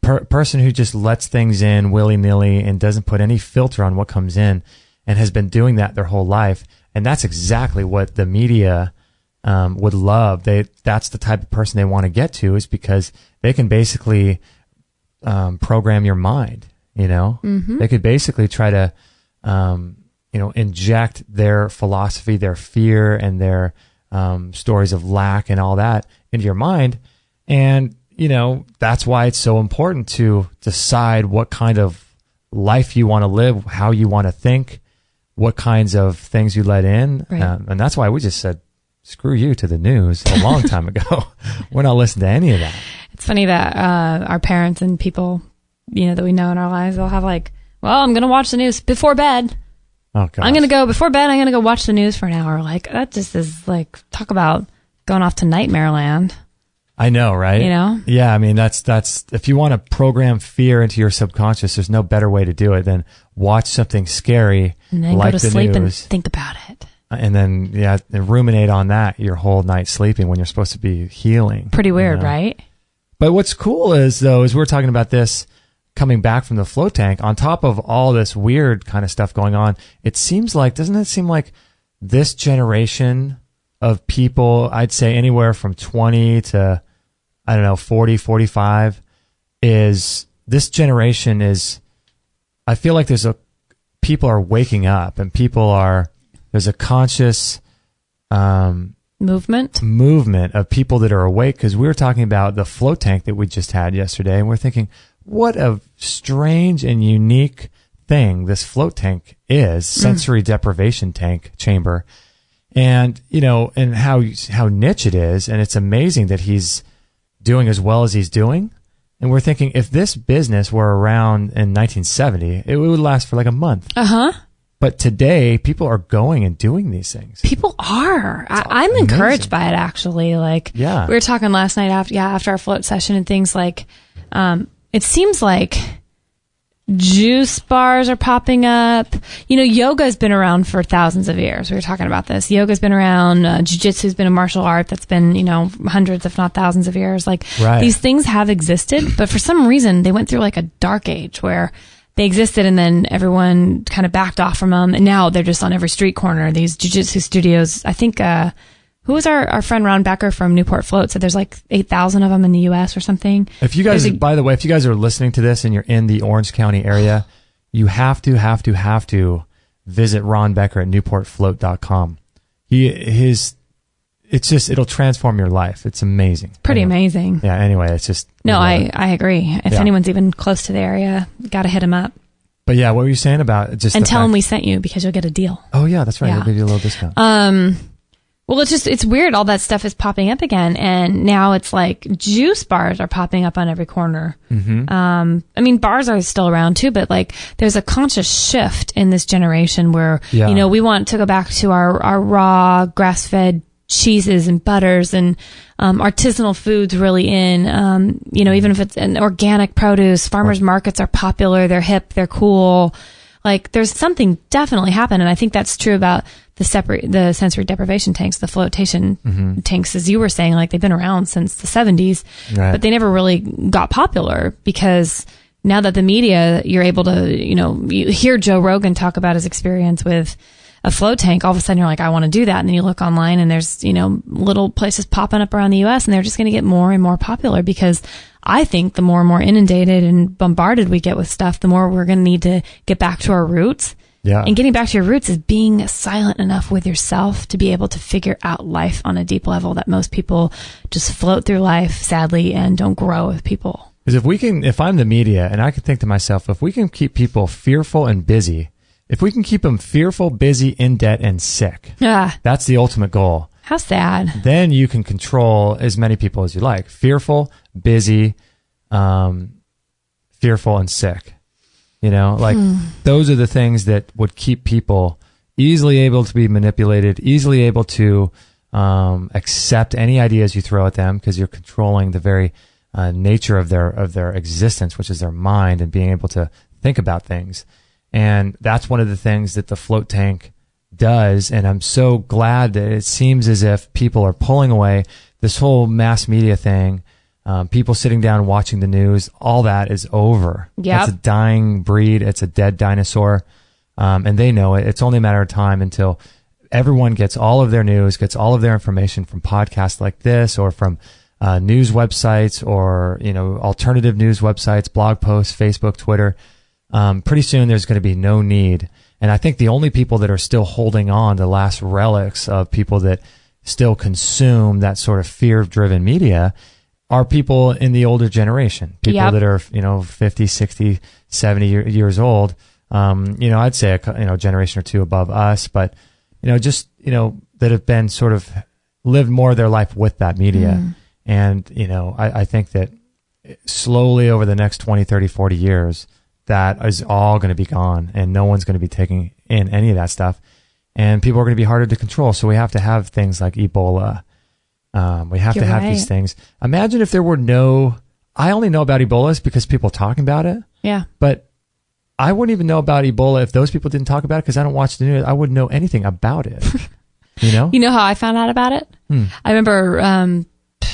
Person who just lets things in willy-nilly and doesn't put any filter on what comes in, and has been doing that their whole life. And that's exactly what the media would love. That's the type of person they want to get to, is because they can basically program your mind, you know? They could basically try to inject their philosophy, their fear, and their stories of lack and all that into your mind. And, that's why it's so important to decide what kind of life you want to live, how you want to think, what kinds of things you let in. Right. And that's why we just said, screw you to the news a long time ago. We're not listening to any of that. It's funny that our parents and people, that we know in our lives, they'll have like, well, I'm going to watch the news before bed. Oh, gosh. I'm going to go before bed. I'm going to go watch the news for an hour. Like, that just is like, talk about going off to nightmare land. I know, right? Yeah, I mean, that's if you want to program fear into your subconscious, there's no better way to do it than watch something scary and then like go to the sleep news, and think about it. And then, and ruminate on that your whole night sleeping when you're supposed to be healing. Pretty weird, right? But what's cool is we're talking about this coming back from the float tank, on top of all this weird kind of stuff going on, doesn't it seem like this generation of people, I'd say anywhere from 20 to, 40, 45, I feel like people are waking up, and there's a conscious movement of people that are awake, because we were talking about the float tank that we just had yesterday, and we're thinking, what a strange and unique thing this float tank is, sensory deprivation chamber. And, and how niche it is. And it's amazing that he's doing as well as he's doing. And we're thinking, if this business were around in 1970, it would last for like a month. But today, people are going and doing these things. People are. I'm encouraged by it, actually. Like, we were talking last night after our float session and things like, it seems like juice bars are popping up. Yoga's been around for thousands of years. We were talking about this. Yoga's been around. Jiu-jitsu's been a martial art that's been, hundreds, if not thousands of years. Like, these things have existed, but for some reason, they went through like a dark age where they existed and then everyone kind of backed off from them. And now they're just on every street corner. These jiu-jitsu studios, I think, who was our friend Ron Becker from Newport Float said there's like 8,000 of them in the U.S. or something. If you guys, by the way, if you guys are listening to this and you're in the Orange County area, you have to visit Ron Becker at newportfloat.com. It'll transform your life. It's amazing. Pretty amazing. Yeah. Anyway, it's just. No, I agree. If anyone's even close to the area, got to hit him up. But yeah, what were you saying about just and tell him we sent you, because you'll get a deal. Oh yeah, that's right. Yeah. We'll give you a little discount. Well, it's weird. All that stuff is popping up again. And now it's like juice bars are popping up on every corner. Bars are still around too, but like there's a conscious shift in this generation where, we want to go back to our raw grass-fed cheeses and butters and artisanal foods really in, even if it's an organic produce, farmers markets are popular, they're hip, they're cool. Like there's something definitely happened. And I think that's true about the sensory deprivation tanks, the flotation tanks, as you were saying, like they've been around since the 70s, but they never really got popular because now that the media, you're able to, you hear Joe Rogan talk about his experience with a float tank. All of a sudden you're like, I want to do that. And then you look online and there's, little places popping up around the US and they're just going to get more and more popular because I think the more and more inundated and bombarded we get with stuff, the more we're going to need to get back to our roots. Yeah. And getting back to your roots is being silent enough with yourself to be able to figure out life on a deep level that most people just float through life, sadly, and don't grow with people. Because if I'm the media and I can think to myself, if we can keep people fearful and busy, if we can keep them fearful, busy, in debt, and sick, that's the ultimate goal. How sad. Then you can control as many people as you like. Fearful, busy, fearful, and sick. You know, like those are the things that would keep people easily able to be manipulated, easily able to accept any ideas you throw at them, because you're controlling the very nature of their existence, which is their mind and being able to think about things. And that's one of the things that the float tank does. And I'm so glad that it seems as if people are pulling away. This whole mass media thing, people sitting down watching the news, all that is over. Yep. It's a dying breed. It's a dead dinosaur. And they know it. It's only a matter of time until everyone gets all of their news, gets all of their information from podcasts like this, or from news websites, or, you know, alternative news websites, blog posts, Facebook, Twitter. Pretty soon there's going to be no need. And I think the only people that are still holding on to the last relics of people that still consume that sort of fear-driven media are people in the older generation, people that are, you know, 50, 60, 70 years old. You know, I'd say a generation or two above us, but, you know, just, you know, that have been sort of lived more of their life with that media. And, you know, I think that slowly over the next 20, 30, 40 years, that is all going to be gone, and no one's going to be taking in any of that stuff. And people are going to be harder to control. So we have to have things like Ebola. We have to have these things. Imagine if there were I only know about Ebola because people are talking about it. Yeah. But I wouldn't even know about Ebola if those people didn't talk about it, because I don't watch the news. I wouldn't know anything about it. You know? You know how I found out about it? I remember,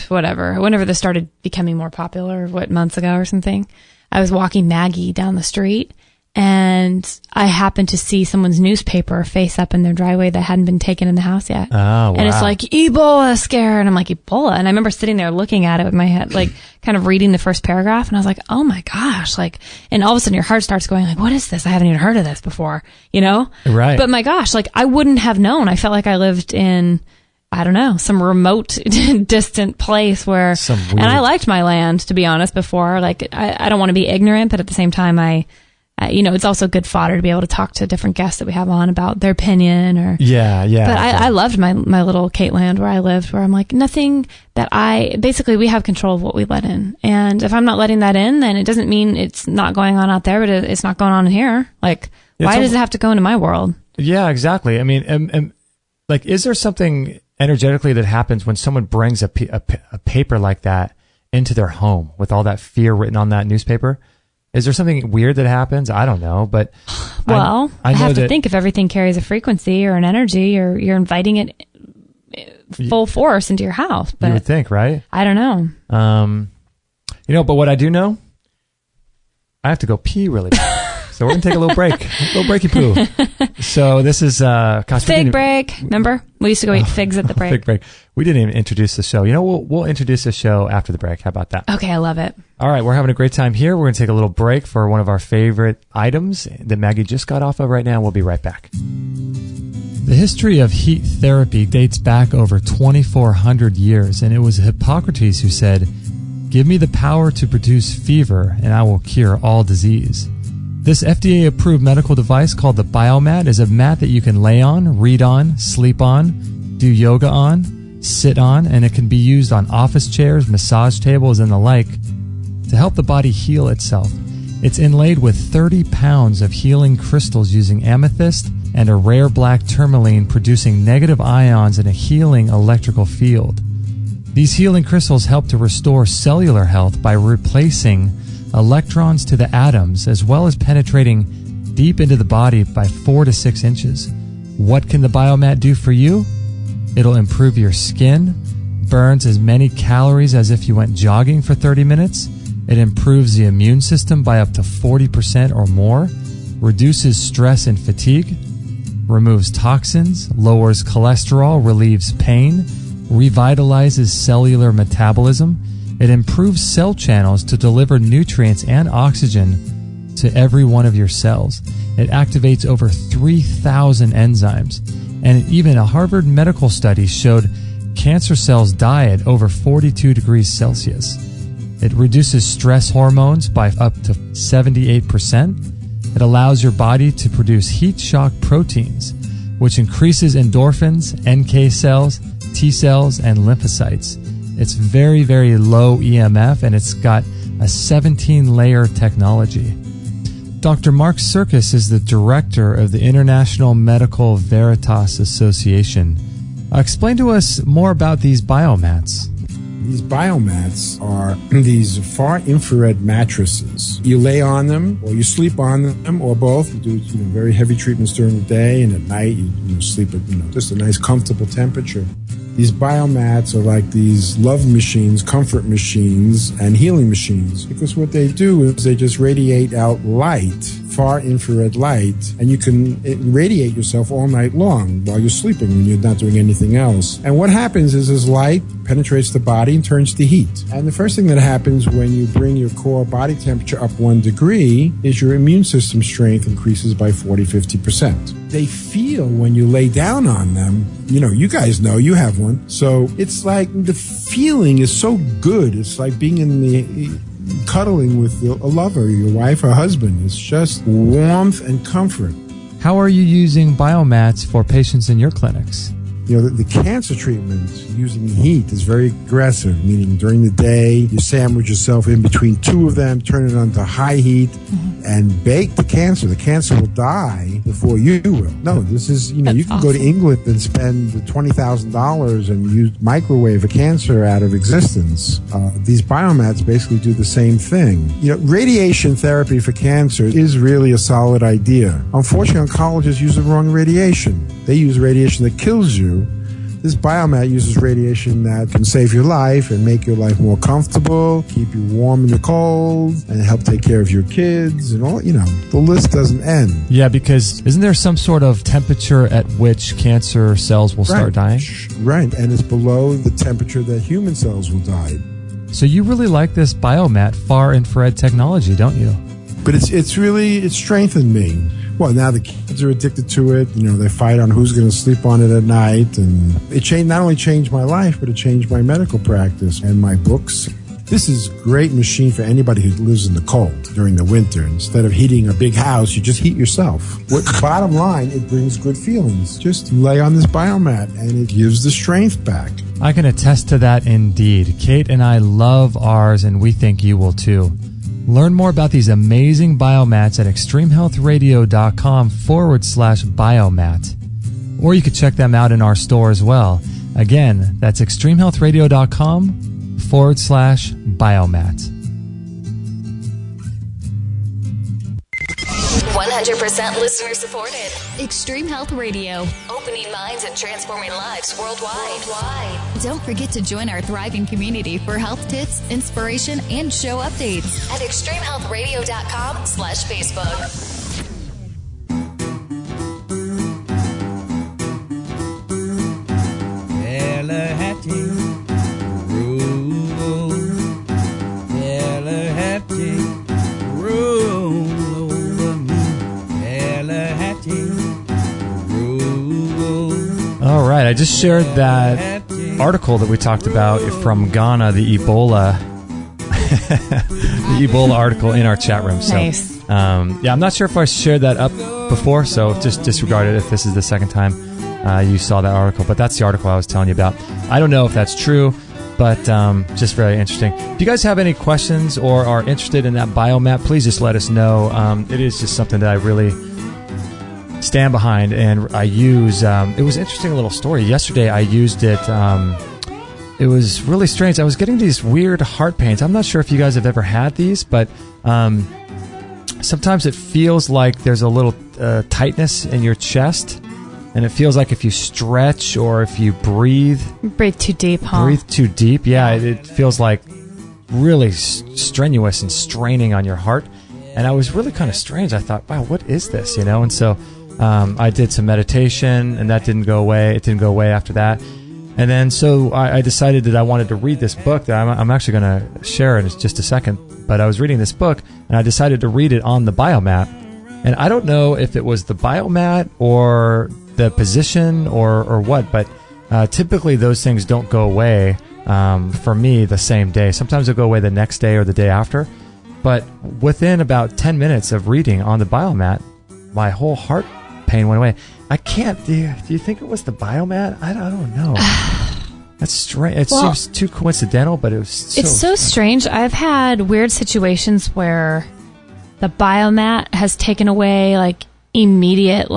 whenever this started becoming more popular, months ago or something, I was walking Maggie down the street, and I happened to see someone's newspaper face up in their driveway that hadn't been taken in the house yet. Oh, wow. And it's like, Ebola scare. And I'm like, Ebola? And I remember sitting there looking at it with my head, like kind of reading the first paragraph. And I was like, oh my gosh. Like, and all of a sudden your heart starts going like, what is this? I haven't even heard of this before, you know? Right. But my gosh, like I wouldn't have known. I felt like I lived in, I don't know, some remote, distant place where, and I liked my land, to be honest, before. Like, I don't want to be ignorant, but at the same time, you know, it's also good fodder to be able to talk to different guests that we have on about their opinion or. Yeah. But I loved my little Kate land where I lived, where I'm like, nothing that basically we have control of what we let in. And if I'm not letting that in, then it doesn't mean it's not going on out there, but it's not going on in here. Like, why does it have to go into my world? Yeah, exactly. I mean, like, is there something energetically that happens when someone brings a paper like that into their home with all that fear written on that newspaper? Is there something weird that happens? I don't know, but well, I have to think if everything carries a frequency or an energy, you're inviting it full force into your house. But you would think, right? I don't know. You know, but what I do know, I have to go pee really bad. So we're going to take a little break. A little breaky poo. So this is fig break. Remember? We used to go eat figs at the break. Fig break. We didn't even introduce the show. You know, we'll introduce the show after the break. How about that? Okay, I love it. All right, we're having a great time here. We're going to take a little break for one of our favorite items that Maggie just got off of right now. We'll be right back. The history of heat therapy dates back over 2,400 years, and it was Hippocrates who said, "Give me the power to produce fever, and I will cure all disease." This FDA-approved medical device called the Biomat is a mat that you can lay on, read on, sleep on, do yoga on, sit on, and it can be used on office chairs, massage tables, and the like to help the body heal itself. It's inlaid with 30 pounds of healing crystals using amethyst and a rare black tourmaline, producing negative ions in a healing electrical field. These healing crystals help to restore cellular health by replacing electrons to the atoms, as well as penetrating deep into the body by 4 to 6 inches. What can the Biomat do for you? It'll improve your skin, burns as many calories as if you went jogging for 30 minutes. It improves the immune system by up to 40% or more, reduces stress and fatigue, removes toxins, lowers cholesterol, relieves pain, revitalizes cellular metabolism. It improves cell channels to deliver nutrients and oxygen to every one of your cells. It activates over 3,000 enzymes. And even a Harvard medical study showed cancer cells die at over 42 degrees Celsius. It reduces stress hormones by up to 78%. It allows your body to produce heat shock proteins, which increases endorphins, NK cells, T cells, and lymphocytes. It's very, very low EMF, and it's got a 17-layer technology. Dr. Mark Sirkis is the director of the International Medical Veritas Association. Explain to us more about these biomats. These biomats are these far infrared mattresses. You lay on them, or you sleep on them, or both. You do very heavy treatments during the day, and at night you sleep at just a nice comfortable temperature. These biomats are like these love machines, comfort machines, and healing machines, because what they do is they just radiate out light, far infrared light, and you can radiate yourself all night long while you're sleeping when you're not doing anything else. And what happens is this light penetrates the body and turns to heat. And the first thing that happens when you bring your core body temperature up 1 degree is your immune system strength increases by 40-50%. They feel when you lay down on them, you guys know, you have one. So it's like the feeling is so good. It's like being in the cuddling with a lover, your wife or husband. It's just warmth and comfort. How are you using biomats for patients in your clinics? The cancer treatment using heat is very aggressive, meaning during the day, you sandwich yourself in between two of them, turn it on to high heat, and bake the cancer. The cancer will die before you will. No, this is, you can awesome. Go to England and spend $20,000 and microwave a cancer out of existence. These biomats basically do the same thing. Radiation therapy for cancer is really a solid idea. Unfortunately, oncologists use the wrong radiation. They use radiation that kills you. This biomat uses radiation that can save your life and make your life more comfortable, keep you warm in the cold, and help take care of your kids and all, the list doesn't end. Yeah, because isn't there some sort of temperature at which cancer cells will start dying? Right, and it's below the temperature that human cells will die. So you really like this biomat far infrared technology, don't you? But it's strengthened me. Well, now the kids are addicted to it. They fight on who's going to sleep on it at night. And it not only changed my life, but it changed my medical practice and my books. This is a great machine for anybody who lives in the cold during the winter. Instead of heating a big house, you just heat yourself. Bottom line, it brings good feelings. Just lay on this biomat, and it gives the strength back. I can attest to that indeed. Kate and I love ours, and we think you will too. Learn more about these amazing biomats at extremehealthradio.com/biomat. Or you could check them out in our store as well. Again, that's extremehealthradio.com/biomat. 100% listener supported. Extreme Health Radio. Opening minds and transforming lives worldwide. Don't forget to join our thriving community for health tips, inspiration, and show updates at extremehealthradio.com/Facebook. All right, I just shared that article that we talked about from Ghana, the Ebola article in our chat room. So, nice. I'm not sure if I shared that up before, so just disregard it if this is the second time you saw that article. But that's the article I was telling you about. I don't know if that's true, but just very interesting. If you guys have any questions or are interested in that biomat, please just let us know. It is just something that I really stand behind, and I use it was an interesting little story. Yesterday I used it. It was really strange. I was getting these weird heart pains. I'm not sure if you guys have ever had these, but sometimes it feels like there's a little tightness in your chest, and it feels like if you stretch or if you breathe too deep, breathe too deep, it feels like really strenuous and straining on your heart. And I was really kind of strange. I thought, wow, what is this, and so I did some meditation, and that didn't go away. It didn't go away after that. And then so I decided that I wanted to read this book that I'm actually going to share in just a second. But I was reading this book, and I decided to read it on the biomat. And I don't know if it was the biomat or the position or what, but typically those things don't go away for me the same day. Sometimes they'll go away the next day or the day after. But within about 10 minutes of reading on the biomat, my whole heart pain went away. I can't. Do you think it was the biomat? I don't know. That's strange. It seems too coincidental, but it's so strange. I've had weird situations where the Biomat has taken away like immediate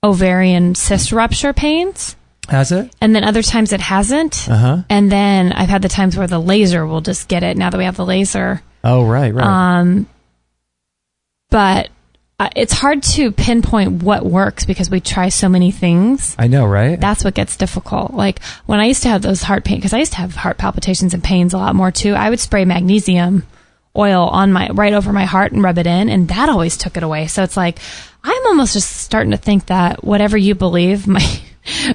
ovarian cyst rupture pains. Has it? And then other times it hasn't. Uh-huh. And then I've had the times where the laser will just get it now that we have the laser. Oh, right. But it's hard to pinpoint what works because we try so many things. I know, right? That's what gets difficult. Like when I used to have those heart pain, because I used to have heart palpitations and pains a lot more too, I would spray magnesium oil on right over my heart and rub it in, and that always took it away. So it's like, I'm almost just starting to think that whatever you believe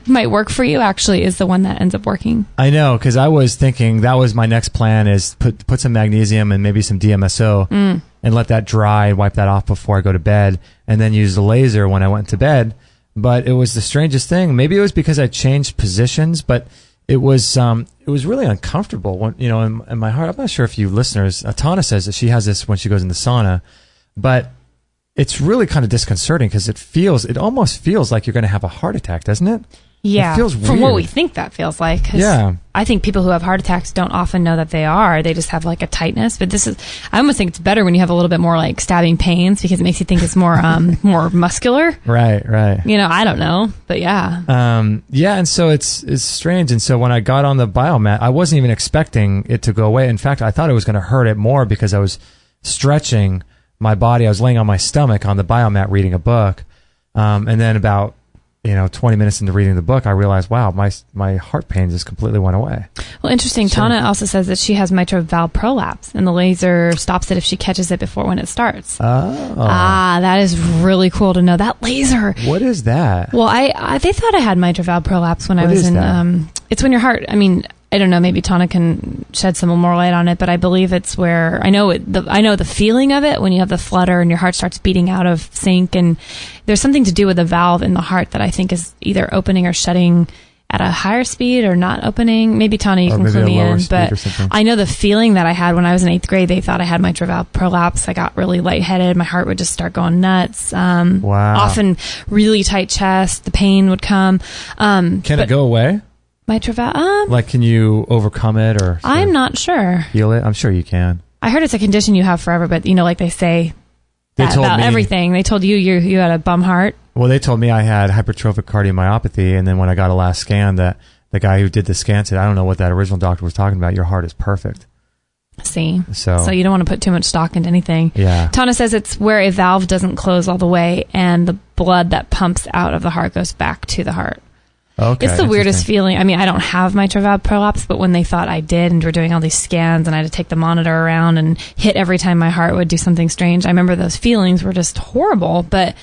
might work for you actually is the one that ends up working. I know, because I was thinking that was my next plan is put some magnesium and maybe some DMSO and let that dry and wipe that off before I go to bed, and then use the laser when I went to bed. But it was the strangest thing. Maybe it was because I changed positions, but it was really uncomfortable when, in my heart. I'm not sure if you listeners, Tana says that she has this when she goes in the sauna, but it's really kind of disconcerting because it almost feels like you're going to have a heart attack, doesn't it? Yeah. It feels From weird. what we think that feels like. 'Cause yeah. I think people who have heart attacks don't often know that they are. They just have like a tightness. But I almost think it's better when you have a little bit more like stabbing pains because it makes you think it's more, more muscular. Right. I don't know, but yeah. And so it's strange. And so when I got on the Biomat, I wasn't even expecting it to go away. In fact, I thought it was going to hurt it more because I was stretching my body. I was laying on my stomach on the Biomat reading a book. And then about 20 minutes into reading the book, I realized, wow, my heart pain just completely went away. Well, interesting. Tana also says that she has mitral valve prolapse, and the laser stops it if she catches it before when it starts. Oh. That is really cool to know. That laser. What is that? Well, they thought I had mitral valve prolapse when I was in. It's when your heart. I mean, I don't know. Maybe Tana can shed some more light on it, but I believe it's where I know the feeling of it when you have the flutter and your heart starts beating out of sync, and there's something to do with the valve in the heart that I think is either opening or shutting at a higher speed or not opening. Maybe Tana, you can clue me in, but I know the feeling that I had when I was in 8th grade. They thought I had mitral valve prolapse. I got really lightheaded. My heart would just start going nuts. Wow. Often really tight chest. The pain would come. Can it go away? Mitral valve? Like, can you overcome it or? I'm not sure. Heal it? I'm sure you can. I heard it's a condition you have forever, but like they say they told about me, everything. They told you had a bum heart. Well, they told me I had hypertrophic cardiomyopathy, and then when I got a last scan, that the guy who did the scan said, I don't know what that original doctor was talking about. Your heart is perfect. See? So you don't want to put too much stock into anything. Yeah. Tana says it's where a valve doesn't close all the way, and the blood that pumps out of the heart goes back to the heart. Okay. It's the weirdest feeling. I mean, I don't have mitral valve prolapse, but when they thought I did and were doing all these scans and I had to take the monitor around and hit every time my heart would do something strange, I remember those feelings were just horrible. But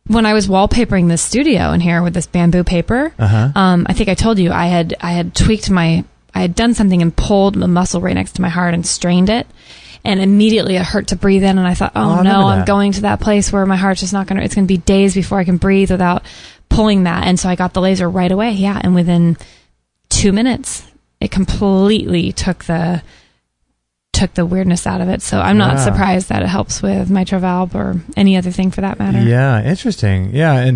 when I was wallpapering this studio in here with this bamboo paper, I think I told you I had tweaked I had done something and pulled the muscle right next to my heart and strained it. And immediately it hurt to breathe in. And I thought, oh no, I'm going to that place where my heart's just it's going to be days before I can breathe without pulling that. And so I got the laser right away. Yeah. And within 2 minutes, it completely took the weirdness out of it. So I'm not surprised that it helps with mitral valve or any other thing for that matter. Yeah. Interesting. Yeah.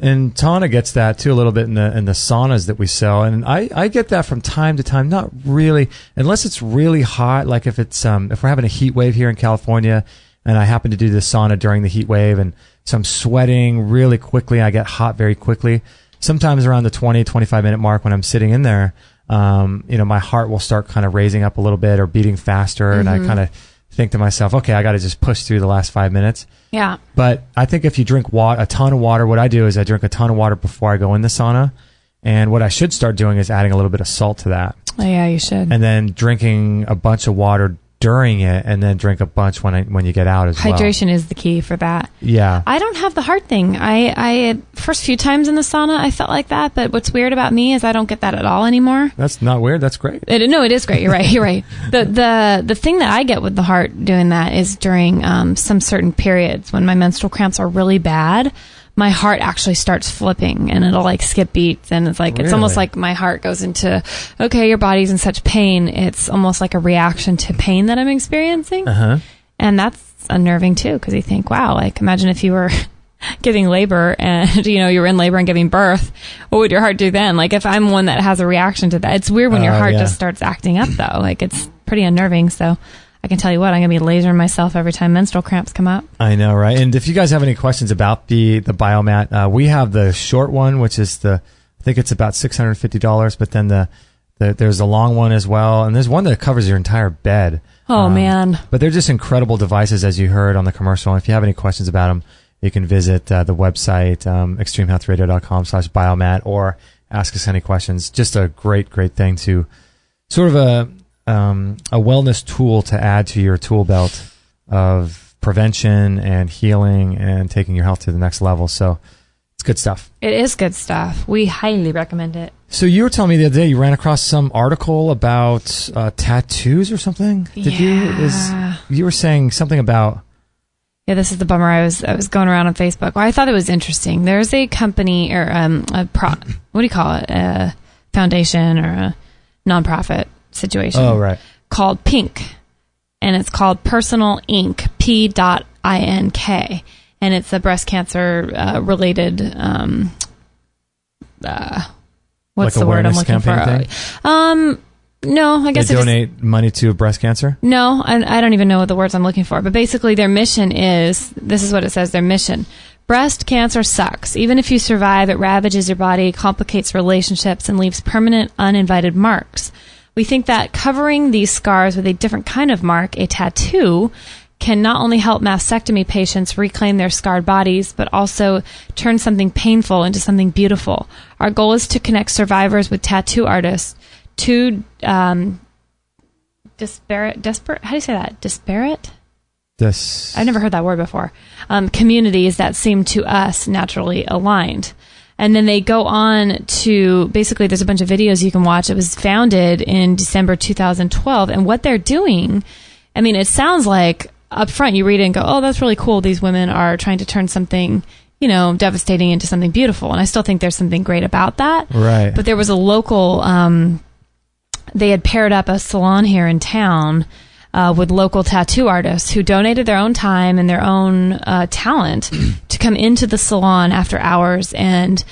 And Tana gets that too a little bit in the saunas that we sell. And I get that from time to time, not really, unless it's really hot. Like if it's, if we're having a heat wave here in California and I happen to do the sauna during the heat wave and so I'm sweating really quickly, I get hot very quickly. Sometimes around the 20-25 minute mark when I'm sitting in there, my heart will start kind of raising up a little bit or beating faster. And I kind of think to myself, okay, I got to just push through the last 5 minutes. Yeah. But I think if you drink a ton of water, what I do is I drink a ton of water before I go in the sauna. And what I should start doing is adding a little bit of salt to that. Oh, yeah, you should. And then drinking a bunch of water during it, and then drink a bunch when you get out as well. Hydration is the key for that. Yeah. I don't have the heart thing. I first few times in the sauna, I felt like that. But what's weird about me is I don't get that at all anymore. That's not weird. That's great. No, it is great. You're right. You're right. The thing that I get with the heart doing that is during some certain periods when my menstrual cramps are really bad. My heart actually starts flipping and it'll like skip beats, and it's like It's almost like my heart goes into, okay, your body's in such pain. It's almost like a reaction to pain that I'm experiencing. And that's unnerving too, because you think, wow, like imagine if you were giving labor and you were in labor and giving birth, what would your heart do then? Like if I'm one that has a reaction to that, it's weird when your heart just starts acting up though. Like it's pretty unnerving. So I can tell you what, I'm going to be lasering myself every time menstrual cramps come up. I know, right? And if you guys have any questions about the Biomat, we have the short one, which is I think it's about $650, but then there's a long one as well, and there's one that covers your entire bed. Oh, man. But they're just incredible devices, as you heard on the commercial. And if you have any questions about them, you can visit the website, extremehealthradio.com/biomat, or ask us any questions. Just a great, great thing to sort of a wellness tool to add to your tool belt of prevention and healing and taking your health to the next level. So it's good stuff. It is good stuff. We highly recommend it. So you were telling me the other day you ran across some article about tattoos or something? Did you were saying something about... Yeah, this is the bummer. I was going around on Facebook. Well, I thought it was interesting. There's a company or what do you call it? A foundation or a nonprofit situation. Oh, right. Called Pink, and it's called Personal Ink, P.INK, and it's a breast cancer related. What's like the word I'm looking for? Thing? No, I guess they donate money to breast cancer? No, I don't even know what the words I'm looking for. But basically their mission is, this is what it says, their mission. Breast cancer sucks. Even if you survive, it ravages your body, complicates relationships, and leaves permanent, uninvited marks. We think that covering these scars with a different kind of mark, a tattoo, can not only help mastectomy patients reclaim their scarred bodies, but also turn something painful into something beautiful. Our goal is to connect survivors with tattoo artists to disparate, how do you say that? Disparate? I've never heard that word before. Communities that seem to us naturally aligned. And then they go on to, basically there's a bunch of videos you can watch. It was founded in December 2012. And what they're doing, I mean, it sounds like up front you read it and go, oh, that's really cool. These women are trying to turn something, devastating into something beautiful. And I still think there's something great about that. Right. But there was a local, they had paired up a salon here in town with local tattoo artists who donated their own time and their own talent to come into the salon after hours and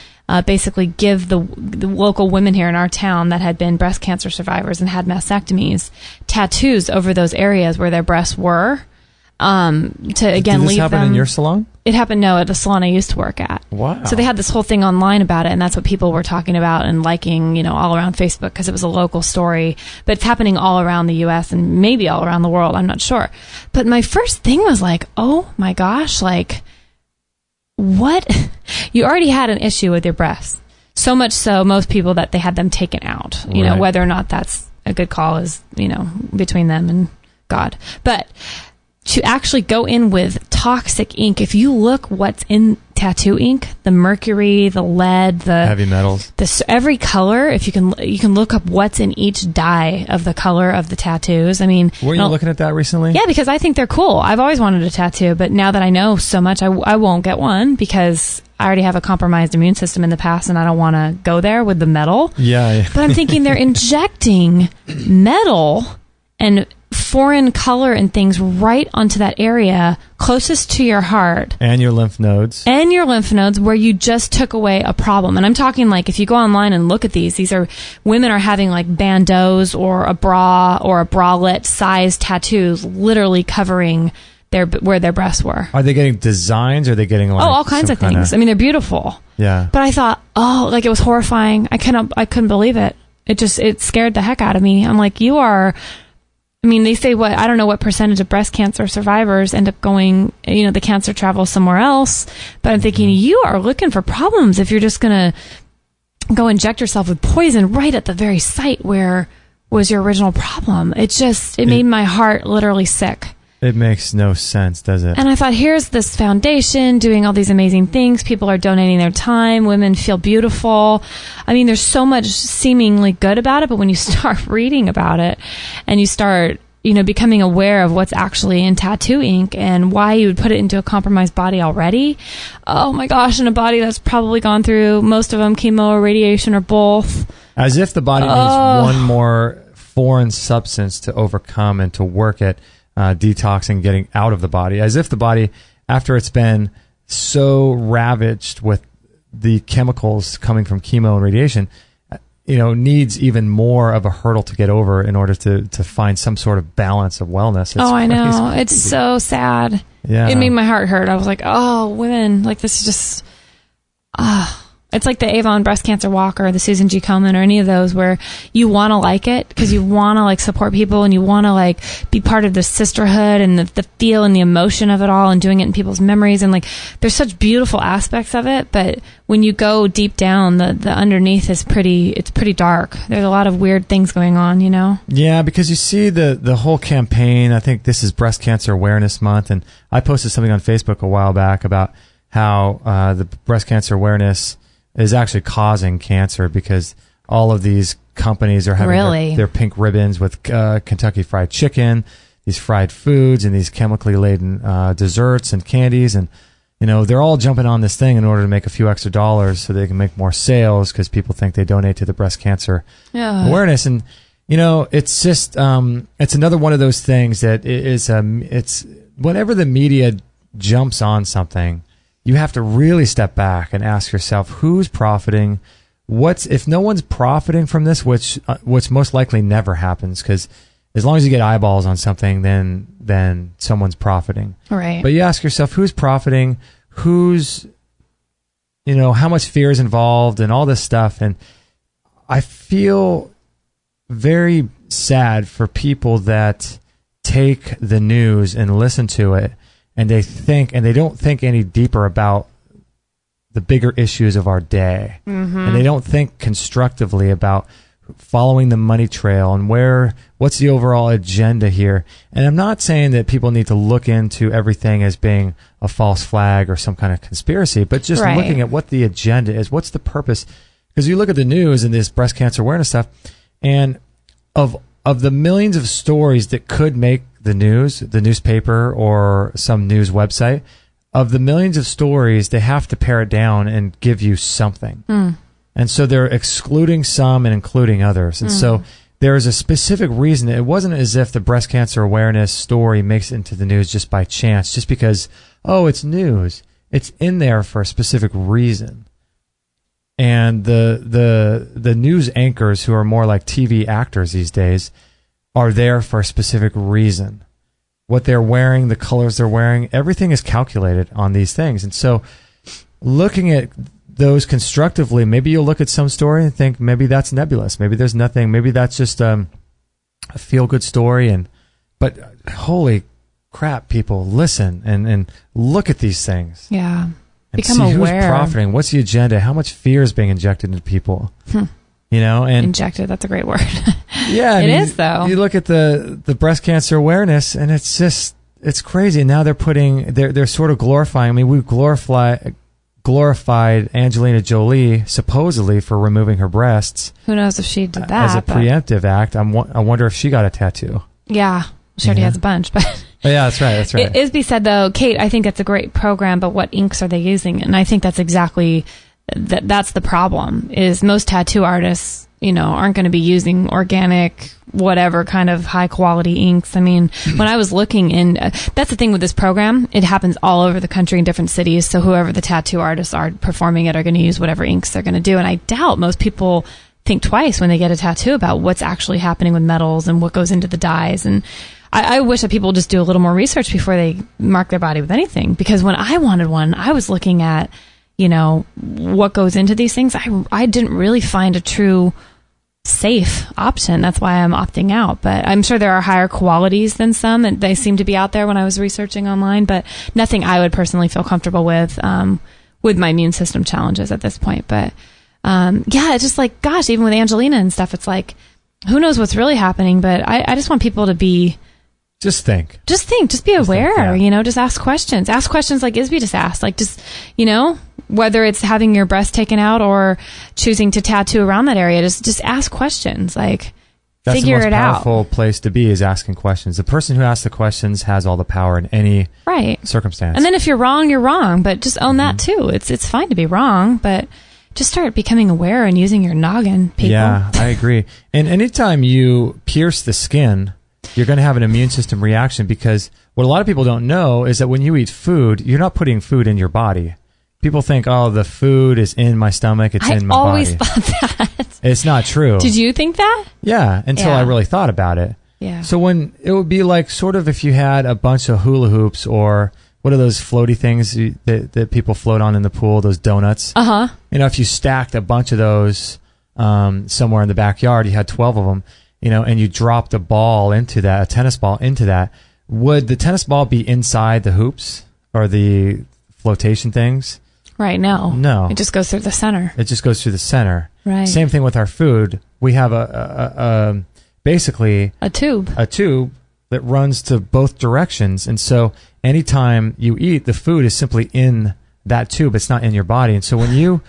basically give the local women here in our town that had been breast cancer survivors and had mastectomies tattoos over those areas where their breasts were. To again Did this leave happen them. in your salon? It happened at the salon I used to work at. Wow! So they had this whole thing online about it, and that's what people were talking about and liking, all around Facebook because it was a local story. But it's happening all around the U.S. and maybe all around the world. I'm not sure. But my first thing was like, oh my gosh, like what? You already had an issue with your breasts, so much so most people that they had them taken out. Right. Whether or not that's a good call is between them and God, but. To actually go in with toxic ink, if you look what's in tattoo ink, the mercury, the lead, the heavy metals, every color, if you can look up what's in each dye of the color of the tattoos. I mean, were you looking at that recently? Yeah, because I think they're cool. I've always wanted a tattoo, but now that I know so much, I won't get one because I already have a compromised immune system in the past, and I don't want to go there with the metal. Yeah. But I'm thinking they're injecting metal and foreign color and things right onto that area closest to your heart and your lymph nodes where you just took away a problem. And I'm talking like if you go online and look at these are women are having like bandeaus or a bra or a bralette size tattoos literally covering where their breasts were. Are they getting designs or are they getting like all kinds of things? I mean, they're beautiful. Yeah. But I thought, like it was horrifying. I couldn't believe it. It scared the heck out of me. I'm like, they say I don't know what percentage of breast cancer survivors end up going, the cancer travels somewhere else. But I'm thinking you are looking for problems if you're just going to go inject yourself with poison right at the very site where was your original problem. It made my heart literally sick. It makes no sense, does it? And I thought, here's this foundation doing all these amazing things. People are donating their time. Women feel beautiful. I mean, there's so much seemingly good about it, but when you start reading about it and you start, becoming aware of what's actually in tattoo ink and why you would put it into a compromised body already. Oh my gosh, in a body that's probably gone through most of them chemo or radiation or both. As if the body needs one more foreign substance to overcome and to work at detoxing, getting out of the body. As if the body, after it's been so ravaged with the chemicals coming from chemo and radiation, needs even more of a hurdle to get over in order to find some sort of balance of wellness. It's I know. crazy. It's so sad. Yeah. It made my heart hurt. I was like, oh, women, like this is just, it's like the Avon Breast Cancer Walk or the Susan G. Komen or any of those where you want to like it because you want to like support people and you want to like be part of the sisterhood and the feel and the emotion of it all and doing it in people's memories. And like, there's such beautiful aspects of it. But when you go deep down, the underneath is it's pretty dark. There's a lot of weird things going on, Yeah, because you see the whole campaign. I think this is Breast Cancer Awareness Month. And I posted something on Facebook a while back about how the breast cancer awareness is actually causing cancer because all of these companies are having their pink ribbons with Kentucky Fried Chicken, these fried foods, and these chemically laden desserts and candies. And, they're all jumping on this thing in order to make a few extra dollars so they can make more sales because people think they donate to the breast cancer awareness. And, it's just, it's another one of those things that it's whenever the media jumps on something, you have to really step back and ask yourself, who's profiting? If no one's profiting from this, which most likely never happens, because as long as you get eyeballs on something, then someone's profiting. Right. But you ask yourself, who's profiting? Who's, how much fear is involved and all this stuff. And I feel very sad for people that take the news and listen to it. And they don't think any deeper about the bigger issues of our day. Mm-hmm. And they don't think constructively about following the money trail and what's the overall agenda here. And I'm not saying that people need to look into everything as being a false flag or some kind of conspiracy, but just looking at what the agenda is. What's the purpose? Because you look at the news and this breast cancer awareness stuff, and of the millions of stories that could make the news, the newspaper, or some news website, of the millions of stories, they have to pare it down and give you something. And so they're excluding some and including others. And so there is a specific reason. It wasn't as if the breast cancer awareness story makes it into the news just by chance, just because, it's news. It's in there for a specific reason. And the news anchors, who are more like TV actors these days, are there for a specific reason. What they're wearing, the colors they're wearing, everything is calculated on these things. And so looking at those constructively, maybe you'll look at some story and think maybe that's nebulous. Maybe there's nothing. Maybe that's just a feel-good story. But holy crap, people, listen and look at these things. Yeah. And Become see aware. Who's profiting. What's the agenda? How much fear is being injected into people? And injected, that's a great word. Yeah, it is though. You look at the breast cancer awareness, and it's crazy. And now they're sort of glorifying. I mean, we've glorified Angelina Jolie supposedly for removing her breasts. Who knows if she did that as a preemptive act? I wonder if she got a tattoo. Yeah, she already has a bunch, but. Oh, yeah, that's right. Isby said though, Kate, I think that's a great program, but what inks are they using? And I think that's exactly. That's the problem, is most tattoo artists, aren't going to be using organic, whatever kind of high quality inks. I mean, when I was looking that's the thing with this program, it happens all over the country in different cities. So whoever the tattoo artists are performing it are going to use whatever inks they're going to do. And I doubt most people think twice when they get a tattoo about what's actually happening with metals and what goes into the dyes. And I wish that people just do a little more research before they mark their body with anything. Because when I wanted one, I was looking at, what goes into these things. I didn't really find a true safe option. That's why I'm opting out. But I'm sure there are higher qualities than some, and they seem to be out there when I was researching online, but nothing I would personally feel comfortable with my immune system challenges at this point. But it's just like, gosh, even with Angelina and stuff, it's like, who knows what's really happening. But I just want people to be Just think. Just be aware, just ask questions. Ask questions like Isby just asked. Like, just, whether it's having your breast taken out or choosing to tattoo around that area, just ask questions. Like, that's figure it out. That's the most powerful place to be, is asking questions. The person who asks the questions has all the power in any circumstance. And then if you're wrong, you're wrong. But just own that too. It's fine to be wrong, but just start becoming aware and using your noggin, people. Yeah, I agree. And anytime you pierce the skin, you're going to have an immune system reaction, because what a lot of people don't know is that when you eat food, you're not putting food in your body. people think, oh, the food is in my stomach, it's in my I always body. thought that. It's not true. Did you think that? Yeah, until Yeah. I really thought about it. Yeah. So when it would be like sort of if you had a bunch of hula hoops or what are those floaty things that people float on in the pool, those donuts? Uh-huh. You know, if you stacked a bunch of those somewhere in the backyard, you had 12 of them, you know, and you dropped a ball into that, a tennis ball into that, would the tennis ball be inside the hoops or the flotation things? Right, No. It just goes through the center. It just goes through the center. Right. Same thing with our food. We have a basically A tube. a tube that runs to both directions. And so anytime you eat, the food is simply in that tube. It's not in your body. And so when you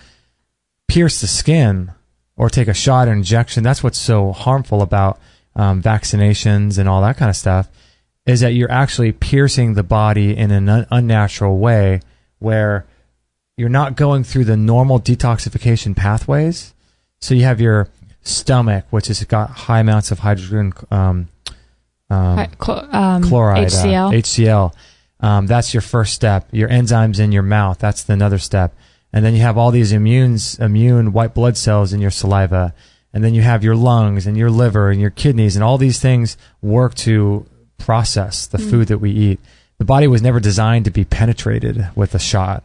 pierce the skin or take a shot or injection, that's what's so harmful about vaccinations and all that kind of stuff, is that you're actually piercing the body in an unnatural way where you're not going through the normal detoxification pathways. So you have your stomach, which has got high amounts of hydrogen chloride, HCl. HCl. That's your first step. Your enzymes in your mouth, that's another step. And then you have all these immune white blood cells in your saliva. And then you have your lungs and your liver and your kidneys, and all these things work to process the food that we eat. The body was never designed to be penetrated with a shot,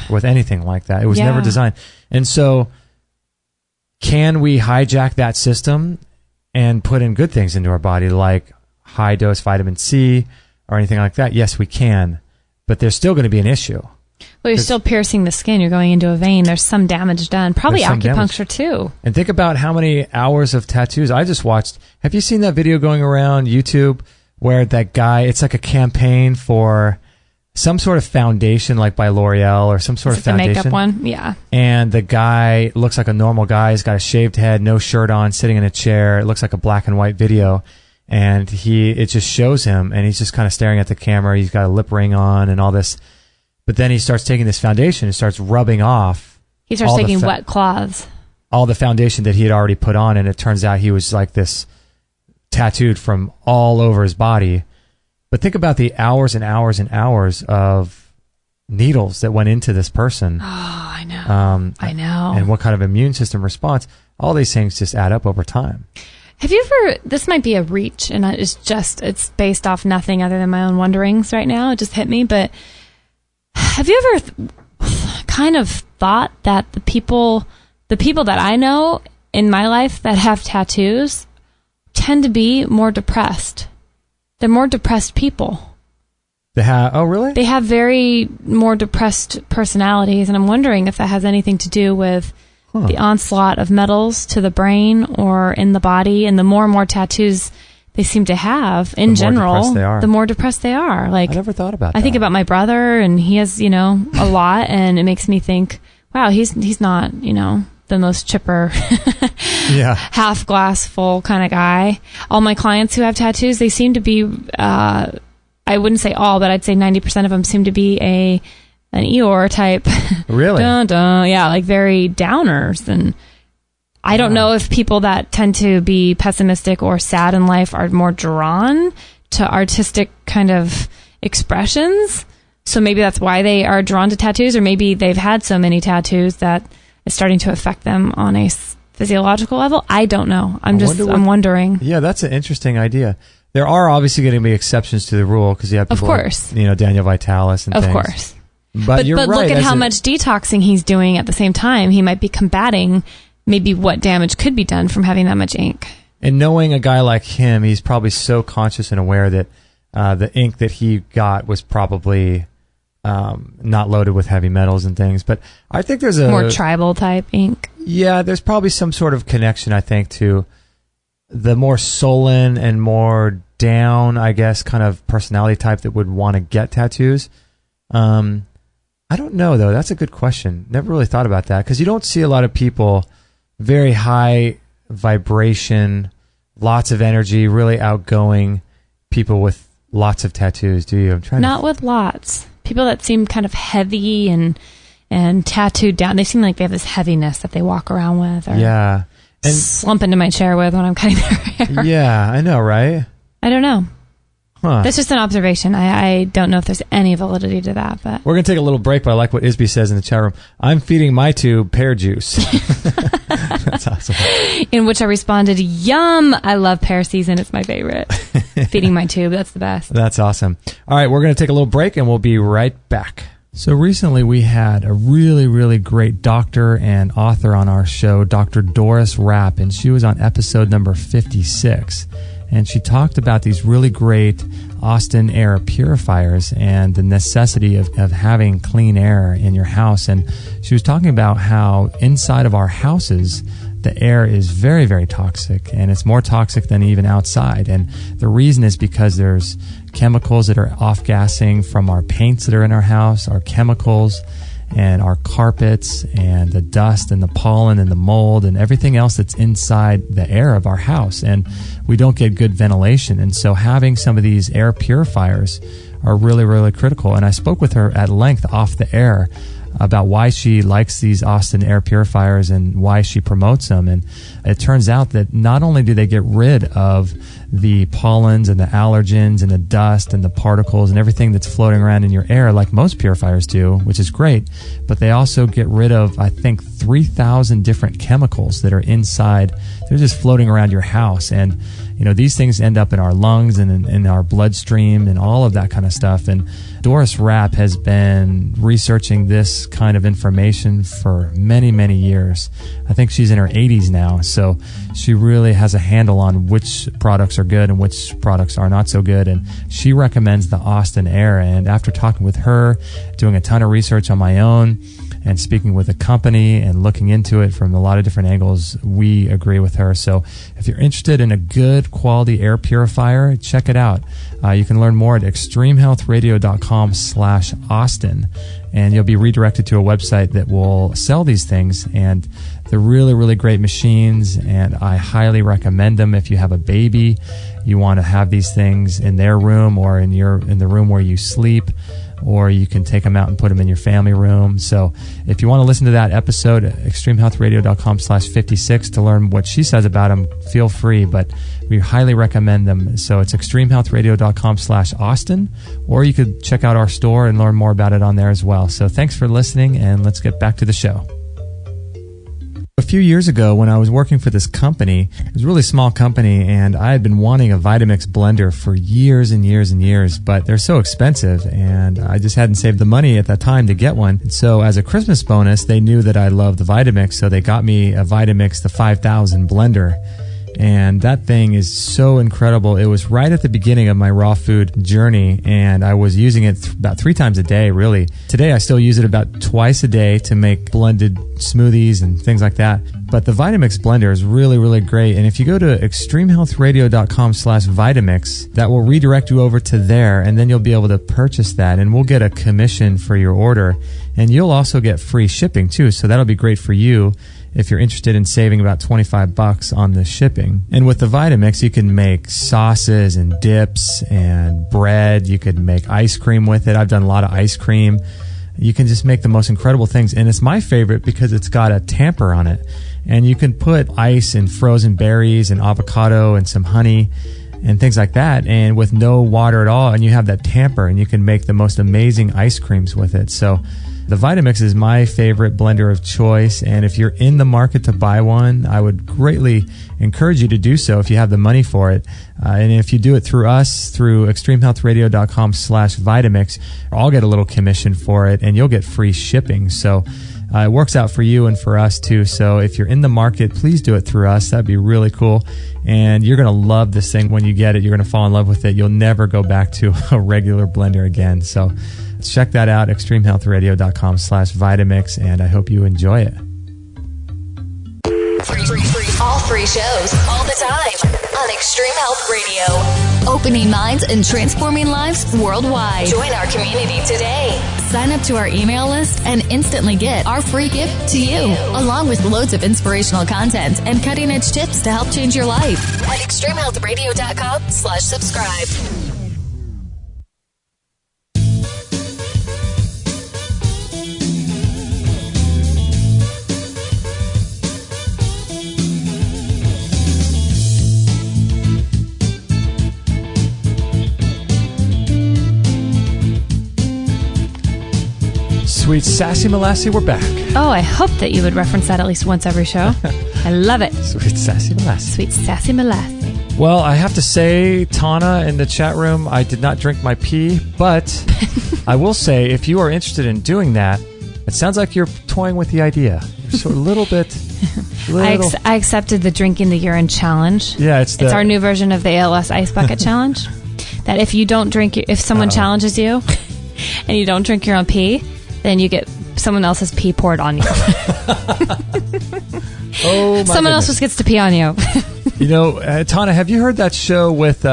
with anything like that. It was never designed. And so can we hijack that system and put in good things into our body, like high dose vitamin C or anything like that? Yes, we can. But there's still going to be an issue. Well, you're still piercing the skin. You're going into a vein. There's some damage done. Probably There's some acupuncture, too. And think about how many hours of tattoos. I just watched. Have you seen that video going around YouTube where that guy, it's like a campaign for some sort of foundation, like by L'Oreal or some sort of Is it the foundation. makeup one? Yeah. And the guy looks like a normal guy. He's got a shaved head, no shirt on, sitting in a chair. It looks like a black and white video. And it just shows him, and he's just kind of staring at the camera. He's got a lip ring on and all this. But then he starts taking this foundation and starts rubbing off. He starts all the taking wet cloths. all the foundation that he had already put on, and it turns out he was like this tattooed from all over his body. But think about the hours and hours and hours of needles that went into this person. Oh, I know. I know. And what kind of immune system response. All these things just add up over time. Have you ever, this might be a reach, and it's based off nothing other than my own wonderings right now. It just hit me, but have you ever kind of thought that the people that I know in my life that have tattoos tend to be more depressed? They're more depressed people. Oh, really? They have very more depressed personalities, and I'm wondering if that has anything to do with the onslaught of metals to the brain or in the body, and the more and more tattoos they seem to have in general, the more depressed they are. Like, I never thought about that. I think about my brother, and he has, a lot, and it makes me think, wow, he's not, the most chipper, half glass full kind of guy. All my clients who have tattoos, they seem to be, I wouldn't say all, but I'd say 90% of them seem to be an Eeyore type. Really? Dun, dun. Yeah, like very downers. And I don't know if people that tend to be pessimistic or sad in life are more drawn to artistic kind of expressions. So maybe that's why they are drawn to tattoos, or maybe they've had so many tattoos that it's starting to affect them on a physiological level. I don't know. I'm wondering. Yeah, that's an interesting idea. There are obviously going to be exceptions to the rule because you have people, of course, like, Daniel Vitalis and of things. course. But you're right. Look at how much detoxing he's doing at the same time. He might be combating maybe what damage could be done from having that much ink. And knowing a guy like him, he's probably so conscious and aware that the ink that he got was probably not loaded with heavy metals and things. But I think there's a more tribal type ink. Yeah, there's probably some sort of connection, I think, to the more sullen and more down, I guess, kind of personality type that would want to get tattoos. I don't know, though. That's a good question. Never really thought about that, because you don't see a lot of people, very high vibration, lots of energy, really outgoing people with lots of tattoos, do you? Not with lots. People that seem kind of heavy and tattooed down. They seem like they have this heaviness that they walk around with. Or yeah. And slump into my chair with when I'm cutting their hair. Yeah, I know, right? I don't know. Huh. That's just an observation. I don't know if there's any validity to that, but We're going to take a little break, but I like what Isby says in the chat room. I'm feeding my tube pear juice. That's awesome. in which I responded, "Yum! I love pear season. It's my favorite." Feeding my tube. That's the best. That's awesome. All right, we're going to take a little break, and we'll be right back. So recently we had a really, really great doctor and author on our show, Dr. Doris Rapp, and she was on episode number 56. And she talked about these really great Austin air purifiers and the necessity of having clean air in your house. And she was talking about how inside of our houses, the air is very, very toxic, and it's more toxic than even outside. And the reason is because there's chemicals that are off-gassing from our paints that are in our house, our chemicals, and our carpets, and the dust and the pollen and the mold and everything else that's inside the air of our house. And we don't get good ventilation. And so having some of these air purifiers are really, really critical. And I spoke with her at length off the air about why she likes these Austin air purifiers and why she promotes them. And it turns out that not only do they get rid of the pollens and the allergens and the dust and the particles and everything that's floating around in your air like most purifiers do, which is great, but they also get rid of, I think, 3,000 different chemicals that are inside. They're just floating around your house. And these things end up in our lungs and in our bloodstream and all of that kind of stuff. And Doris Rapp has been researching this kind of information for many, many years. I think she's in her 80s now, so she really has a handle on which products are good and which products are not so good. And she recommends the Austin Air. And after talking with her, doing a ton of research on my own, and speaking with a company and looking into it from a lot of different angles, we agree with her. So if you're interested in a good quality air purifier, check it out. You can learn more at extremehealthradio.com/Austin, and you'll be redirected to a website that will sell these things. And they're really, really great machines, and I highly recommend them. If you have a baby, you want to have these things in their room or in the room where you sleep, or you can take them out and put them in your family room. So if you want to listen to that episode, extremehealthradio.com/56 to learn what she says about them, feel free, but we highly recommend them. So it's extremehealthradio.com/Austin, or you could check out our store and learn more about it on there as well. So thanks for listening, and let's get back to the show. A few years ago, when I was working for this company, it was a really small company, and I had been wanting a Vitamix blender for years and years and years, but they're so expensive, and I just hadn't saved the money at that time to get one. And so as a Christmas bonus, they knew that I loved the Vitamix, so they got me a Vitamix, the 5000 blender. And that thing is so incredible. It was right at the beginning of my raw food journey, and I was using it about 3 times a day, really. Today, I still use it about twice a day to make blended smoothies and things like that. But the Vitamix blender is really, really great. And if you go to extremehealthradio.com/Vitamix, that will redirect you over to there, and then you'll be able to purchase that, and we'll get a commission for your order. And you'll also get free shipping, too, so that'll be great for you if you're interested in saving about $25 on the shipping. And with the Vitamix, you can make sauces and dips and bread. You could make ice cream with it. I've done a lot of ice cream. You can just make the most incredible things. And it's my favorite because it's got a tamper on it. And you can put ice and frozen berries and avocado and some honey and things like that, and with no water at all, and you have that tamper, and you can make the most amazing ice creams with it. So the Vitamix is my favorite blender of choice, and if you're in the market to buy one, I would greatly encourage you to do so if you have the money for it. And if you do it through us, through extremehealthradio.com/Vitamix, I'll get a little commission for it, and you'll get free shipping. So it works out for you and for us too. So if you're in the market, please do it through us. That'd be really cool. And you're going to love this thing when you get it. You're going to fall in love with it. You'll never go back to a regular blender again. So check that out, extremehealthradio.com/Vitamix, and I hope you enjoy it. All free shows, all the time on Extreme Health Radio. Opening minds and transforming lives worldwide. Join our community today. Sign up to our email list and instantly get our free gift to you, along with loads of inspirational content and cutting-edge tips to help change your life at extremehealthradio.com/subscribe. Sweet Sassy Molassie, we're back. Oh, I hope that you would reference that at least once every show. I love it. Sweet Sassy Molassie. Sweet Sassy Molassie. Well, I have to say, Tana in the chat room, I did not drink my pee, but I will say, if you are interested in doing that, it sounds like you're toying with the idea. You're sort of a little bit... I accepted the drinking the urine challenge. Yeah, it's our new version of the ALS Ice Bucket Challenge. That if you don't drink, if someone challenges you and you don't drink your own pee, then you get someone else's pee poured on you. Someone else just gets to pee on you. You know, Tana, have you heard that show with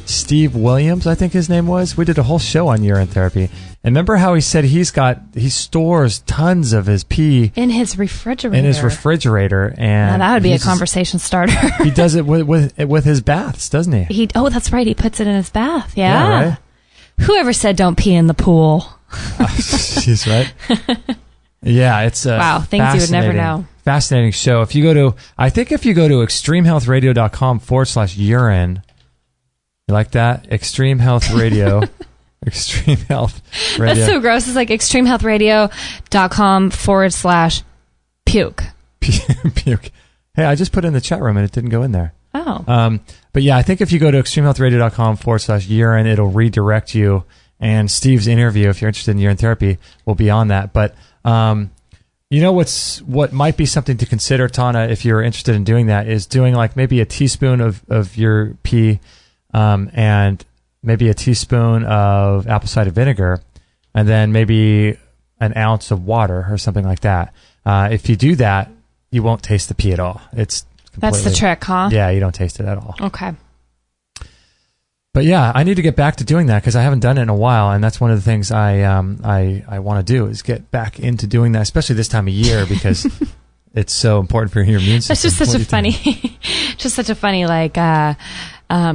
Steve Williams, I think his name was? We did a whole show on urine therapy. And remember how he said he stores tons of his pee in his refrigerator. And now that would be a conversation starter. He does it with his baths, doesn't he? Oh, that's right. He puts it in his bath. Yeah. Right? Whoever said don't pee in the pool? She's right. Yeah, it's wow, things you would never know. Fascinating show. If you go to extremehealthradio.com/urine, you like that? Extreme Health Radio. Extreme Health Radio. That's so gross. It's like extremehealthradio.com/puke. Puke. Hey, I just put it in the chat room and it didn't go in there. Oh. But yeah, I think if you go to extremehealthradio.com/urine, it'll redirect you. And Steve's interview, if you're interested in urine therapy, will be on that. But you know what might be something to consider, Tana, if you're interested in doing that, is doing like maybe a teaspoon of your pee and maybe a teaspoon of apple cider vinegar, and then maybe an ounce of water or something like that. If you do that, you won't taste the pee at all. That's the trick, huh? Yeah, you don't taste it at all. Okay. But yeah, I need to get back to doing that because I haven't done it in a while, and that's one of the things I want to do is get back into doing that, especially this time of year because it's so important for your immune system. That's just such a funny like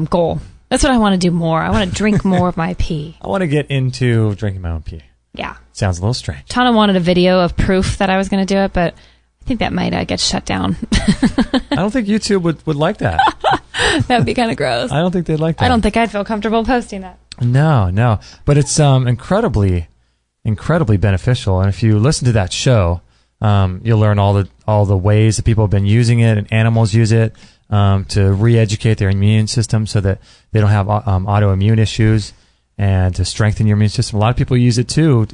goal. That's what I want to do more. I want to drink more of my pee. I want to get into drinking my own pee. Yeah. Sounds a little strange. Tana wanted a video of proof that I was going to do it, but I think that might get shut down. I don't think YouTube would like that. That would be kind of gross. I don't think they'd like that. I don't think I'd feel comfortable posting that. No. But it's incredibly beneficial. And if you listen to that show, you'll learn all the ways that people have been using it and animals use it to re-educate their immune system so that they don't have autoimmune issues and to strengthen your immune system. A lot of people use it too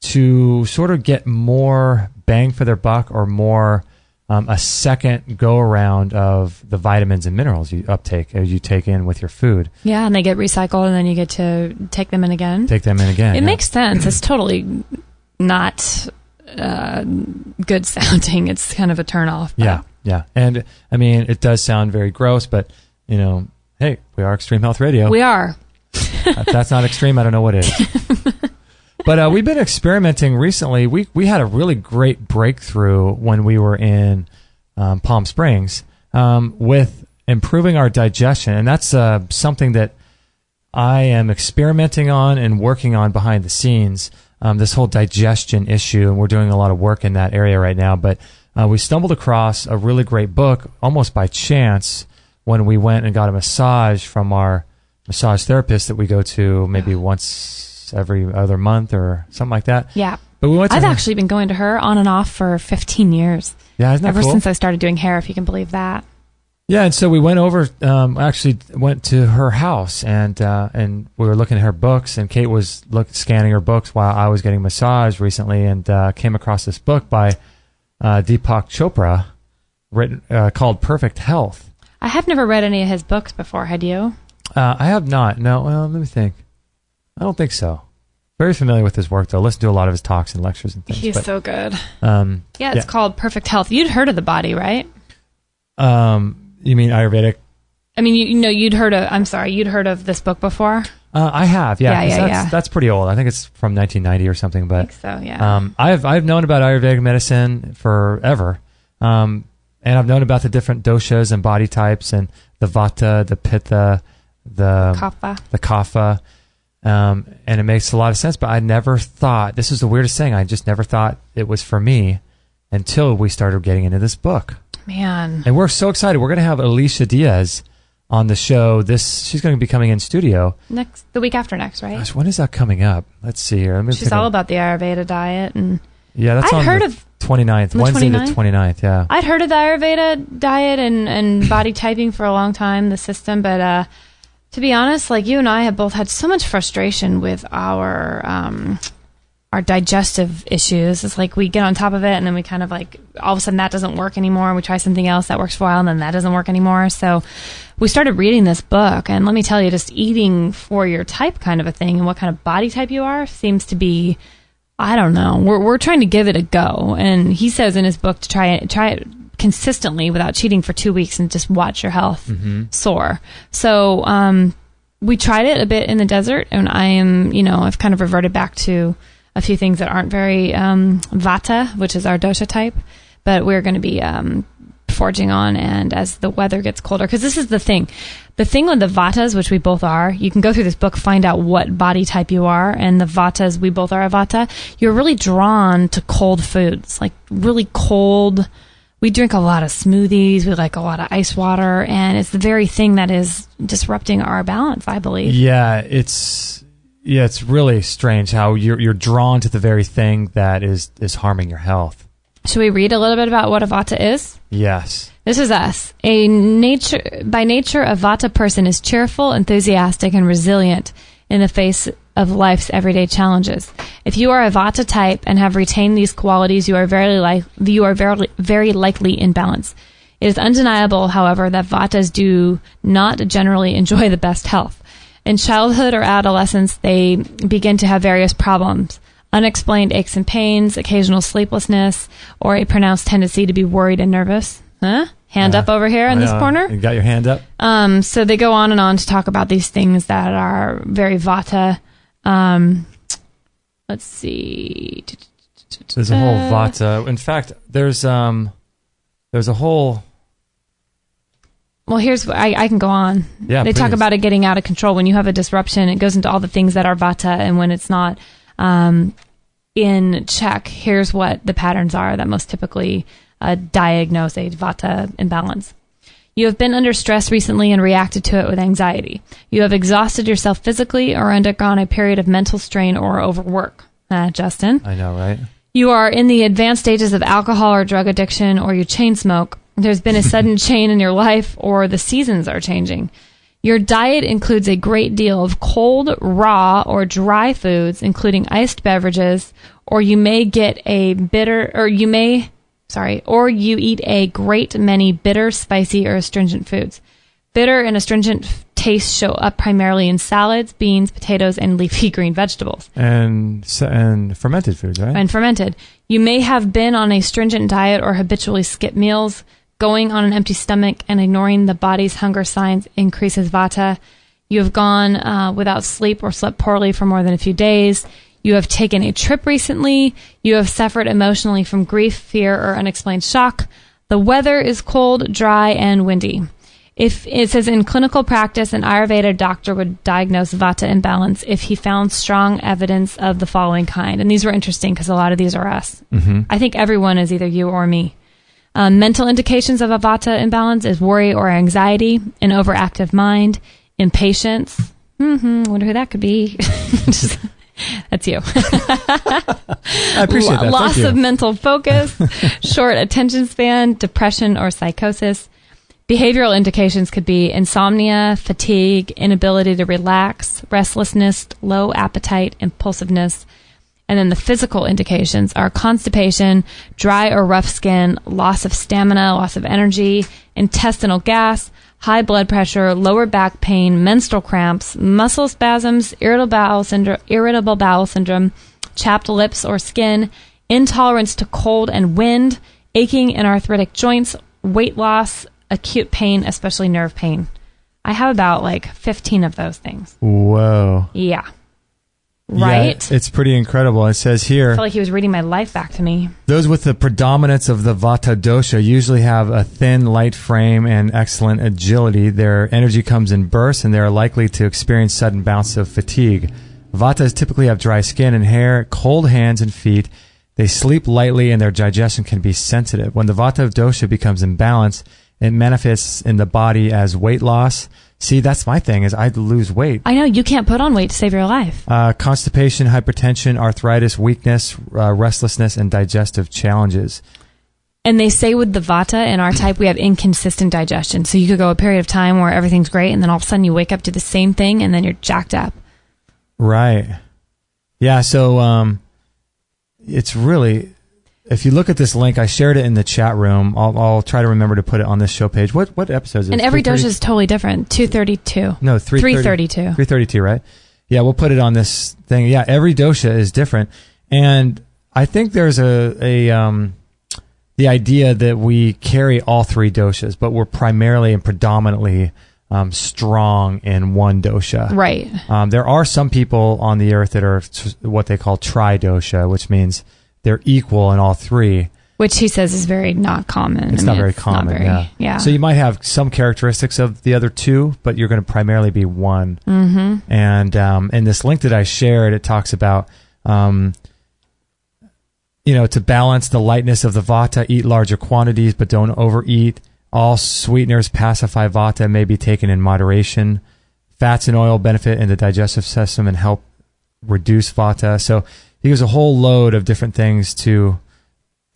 to sort of get more bang for their buck or more a second go around of the vitamins and minerals you uptake as you take in with your food. Yeah, and they get recycled and then you get to take them in again. It makes sense. It's totally not good sounding. It's kind of a turnoff. Yeah. And I mean, it does sound very gross, but you know, hey, we are Extreme Health Radio. We are. If that's not extreme, I don't know what is. But we've been experimenting recently. We had a really great breakthrough when we were in Palm Springs with improving our digestion. And that's something that I am experimenting on and working on behind the scenes, this whole digestion issue. And we're doing a lot of work in that area right now. But we stumbled across a really great book almost by chance when we went and got a massage from our massage therapist that we go to maybe once every other month or something like that. Yeah. But I've actually been going to her on and off for 15 years. Yeah, isn't that Ever cool? since I started doing hair, if you can believe that. Yeah, and so we went over, actually went to her house and we were looking at her books, and Kate was scanning her books while I was getting massage recently, and came across this book by Deepak Chopra written called Perfect Health. I have never read any of his books before. Had you? I have not. No, well, let me think. I don't think so. Very familiar with his work, though. Listen to a lot of his talks and lectures and things. He's so good. It's called Perfect Health. You'd heard of the body, right? You mean Ayurvedic? I mean, you'd heard of this book before? I have, yeah. Yeah. That's pretty old. I think it's from 1990 or something. But I think so, yeah. I've known about Ayurvedic medicine forever. And I've known about the different doshas and body types and the Vata, the Pitta, the Kapha. And it makes a lot of sense, but I never thought, this is the weirdest thing, I just never thought it was for me until we started getting into this book. Man. And we're so excited. We're going to have Alicia Diaz on the show. She's going to be coming in studio the week after next, right? Gosh, when is that coming up? Let's see here. She's all about the Ayurveda diet, and that's I'd heard the of 29th, Wednesday the 29th. Yeah, I'd heard of the Ayurveda diet and body typing for a long time, the system, but to be honest, like you and I have both had so much frustration with our digestive issues. It's like we get on top of it and then we kind of like all of a sudden that doesn't work anymore, and we try something else that works for a while and then that doesn't work anymore. So we started reading this book, and let me tell you, just eating for your type kind of a thing and what kind of body type you are seems to be, I don't know, we're trying to give it a go. And he says in his book to try it consistently without cheating for 2 weeks and just watch your health soar. So we tried it a bit in the desert, and I am, I've kind of reverted back to a few things that aren't very Vata, which is our dosha type, but we're going to be forging on, and as the weather gets colder, because this is the thing with the Vatas, which we both are, you can go through this book, find out what body type you are, and the Vatas, we both are a Vata, you're really drawn to cold foods, like really cold. We drink a lot of smoothies, we like a lot of ice water, and it's the very thing that is disrupting our balance, I believe. Yeah, it's really strange how you're drawn to the very thing that is harming your health. Should we read a little bit about what a Vata is? Yes. This is us. By nature, a Vata person is cheerful, enthusiastic, and resilient in the face of life's everyday challenges. If you are a Vata type and have retained these qualities, you are very likely in balance. It is undeniable, however, that Vatas do not generally enjoy the best health. In childhood or adolescence, they begin to have various problems. Unexplained aches and pains, occasional sleeplessness, or a pronounced tendency to be worried and nervous. Hand up over here in this corner. You got your hand up? So they go on and on to talk about these things that are very Vata. Let's see. There's a whole Vata. In fact, there's a whole... Well, here's what I can go on. Yeah, they talk about it getting out of control. When you have a disruption, it goes into all the things that are Vata, and when it's not in check, here's what the patterns are that most typically diagnose a Vata imbalance. You have been under stress recently and reacted to it with anxiety. You have exhausted yourself physically or undergone a period of mental strain or overwork. Justin. I know, right? You are in the advanced stages of alcohol or drug addiction, or you chain smoke. There's been a sudden change in your life, or the seasons are changing. Your diet includes a great deal of cold, raw, or dry foods, including iced beverages, or you may get a or you eat a great many bitter, spicy, or astringent foods. Bitter and astringent tastes show up primarily in salads, beans, potatoes, and leafy green vegetables. And fermented foods, right? And fermented. You may have been on a stringent diet or habitually skip meals. Going on an empty stomach and ignoring the body's hunger signs increases Vata. You have gone without sleep or slept poorly for more than a few days. You have taken a trip recently. You have suffered emotionally from grief, fear, or unexplained shock. The weather is cold, dry, and windy. If it says in clinical practice, an Ayurveda doctor would diagnose Vata imbalance if he found strong evidence of the following kind. And these were interesting because a lot of these are us. Mm-hmm. I think everyone is either you or me. Mental indications of a Vata imbalance is worry or anxiety, an overactive mind, impatience. Wonder who that could be. That's you. I appreciate that. Loss of mental focus, short attention span, depression or psychosis. Behavioral indications could be insomnia, fatigue, inability to relax, restlessness, low appetite, impulsiveness. And then the physical indications are constipation, dry or rough skin, loss of stamina, loss of energy, intestinal gas, high blood pressure, lower back pain, menstrual cramps, muscle spasms, irritable bowel syndrome, chapped lips or skin, intolerance to cold and wind, aching and arthritic joints, weight loss, acute pain, especially nerve pain. I have about 15 of those things. Whoa. Yeah. Right? Yeah, it's pretty incredible. It says here, I feel like he was reading my life back to me. Those with the predominance of the Vata dosha usually have a thin, light frame and excellent agility. Their energy comes in bursts, and they are likely to experience sudden bouts of fatigue. Vatas typically have dry skin and hair, cold hands and feet. They sleep lightly, and their digestion can be sensitive. When the Vata dosha becomes imbalanced, It manifests in the body as weight loss. See, that's my thing, is I'd lose weight. I know, you can't put on weight to save your life. Constipation, hypertension, arthritis, weakness, restlessness, and digestive challenges. And they say with the Vata and our type, we have inconsistent digestion. So you could go a period of time where everything's great, and then all of a sudden you wake up to the same thing, and then you're jacked up. Right. Yeah, so it's really... If you look at this link, I shared it in the chat room. I'll try to remember to put it on this show page. What episode is it? And every dosha is totally different. 232. No, 332. 332, right? Yeah, we'll put it on this thing. Yeah, every dosha is different. And I think there's the idea that we carry all three doshas, but we're primarily and predominantly strong in one dosha. Right. There are some people on the earth that are what they call tri-dosha, which means they're equal in all three. Which he says is very not common. It's not very common, yeah. So you might have some characteristics of the other two, but you're going to primarily be one. Mm-hmm. And in this link that I shared, it talks about, to balance the lightness of the Vata, eat larger quantities, but don't overeat. All sweeteners pacify Vata, may be taken in moderation. Fats and oil benefit in the digestive system and help reduce Vata. So he gives a whole load of different things to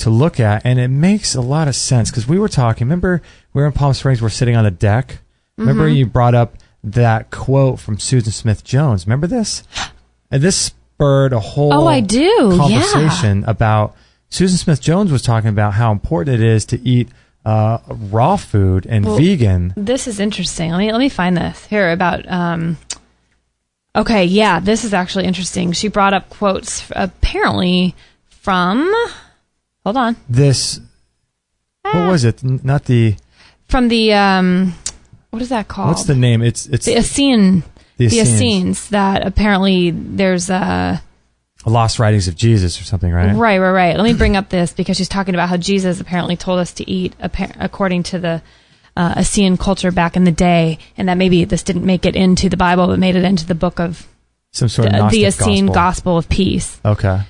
look at, and it makes a lot of sense, because we were talking, remember, we were in Palm Springs, we're sitting on the deck. Remember you brought up that quote from Susan Smith Jones. Remember this? And this spurred a whole conversation about, Susan Smith Jones was talking about how important it is to eat raw food and vegan. This is interesting. Let me find this here about... Okay, yeah, this is actually interesting. She brought up quotes apparently from... Hold on. This... What was it? Not the... From the... what is that called? What's the name? It's the Essene. The Essenes, that apparently there's a... Lost Writings of Jesus or something, right? Right. Let me bring up this, because she's talking about how Jesus apparently told us to eat according to the... Essene culture back in the day, and that maybe this didn't make it into the Bible, but made it into the book of some sort of Gnostic the Essene Gospel of Peace. Okay.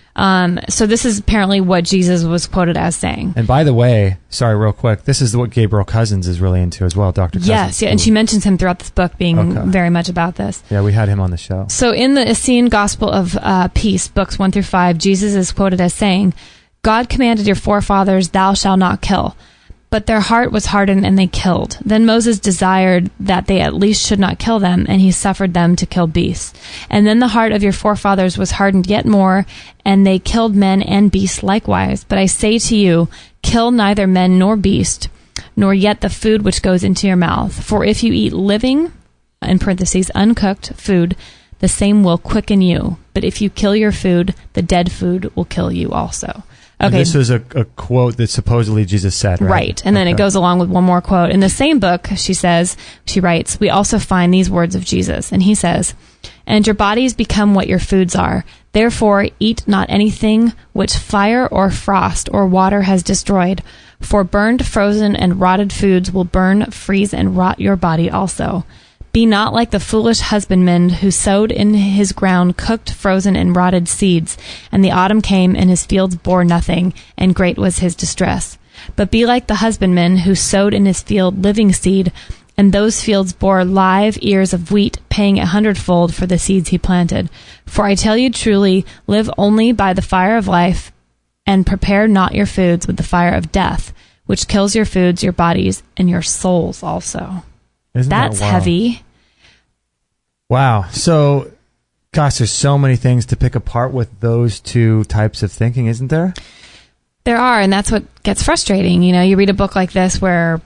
So this is apparently what Jesus was quoted as saying. And by the way, sorry, real quick, this is what Gabriel Cousins is really into as well, Dr. Cousins. Yes, yeah, and she mentions him throughout this book being very much about this. Yeah, we had him on the show. So in the Essene Gospel of Peace, books 1 through 5, Jesus is quoted as saying, "God commanded your forefathers, thou shalt not kill. But their heart was hardened, and they killed. Then Moses desired that they at least should not kill them, and he suffered them to kill beasts. And then the heart of your forefathers was hardened yet more, and they killed men and beasts likewise. But I say to you, kill neither men nor beast, nor yet the food which goes into your mouth. For if you eat living, in parentheses, uncooked food, the same will quicken you. But if you kill your food, the dead food will kill you also." Okay. And this was a quote that supposedly Jesus said, right? Right. And then it goes along with one more quote. In the same book, she writes, "We also find these words of Jesus." And he says, "And your bodies become what your foods are. Therefore, eat not anything which fire or frost or water has destroyed. For burned, frozen, and rotted foods will burn, freeze, and rot your body also. Be not like the foolish husbandman who sowed in his ground cooked, frozen, and rotted seeds, and the autumn came, and his fields bore nothing, and great was his distress. But be like the husbandman who sowed in his field living seed, and those fields bore live ears of wheat, paying 100-fold for the seeds he planted. For I tell you truly, live only by the fire of life, and prepare not your foods with the fire of death, which kills your foods, your bodies, and your souls also." That's heavy. Wow. So, gosh, there's so many things to pick apart with those two types of thinking, isn't there? There are, and that's what gets frustrating. You read a book like this where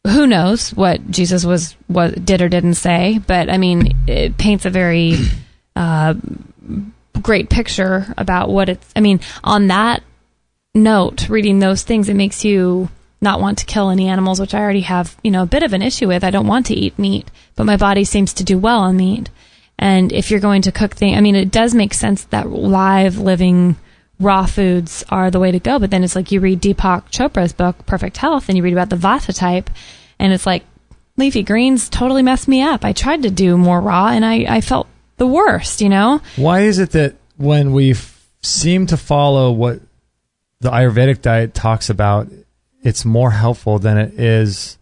who knows what Jesus did or didn't say, but I mean, it paints a very great picture about what it's. I mean, on that note, reading those things, it makes you not want to kill any animals, which I already have, a bit of an issue with. I don't want to eat meat, but my body seems to do well on meat. And if you're going to cook things, I mean, it does make sense that live, living, raw foods are the way to go. But then it's like you read Deepak Chopra's book, Perfect Health, and you read about the Vata type, and it's like leafy greens totally messed me up. I tried to do more raw, and I felt the worst, Why is it that when we seem to follow what the Ayurvedic diet talks about, it's more helpful than it is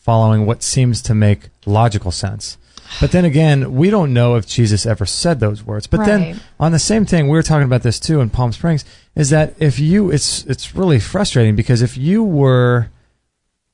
following what seems to make logical sense. But then again, we don't know if Jesus ever said those words. But then on the same thing, we were talking about this too in Palm Springs, is that it's really frustrating because if you were,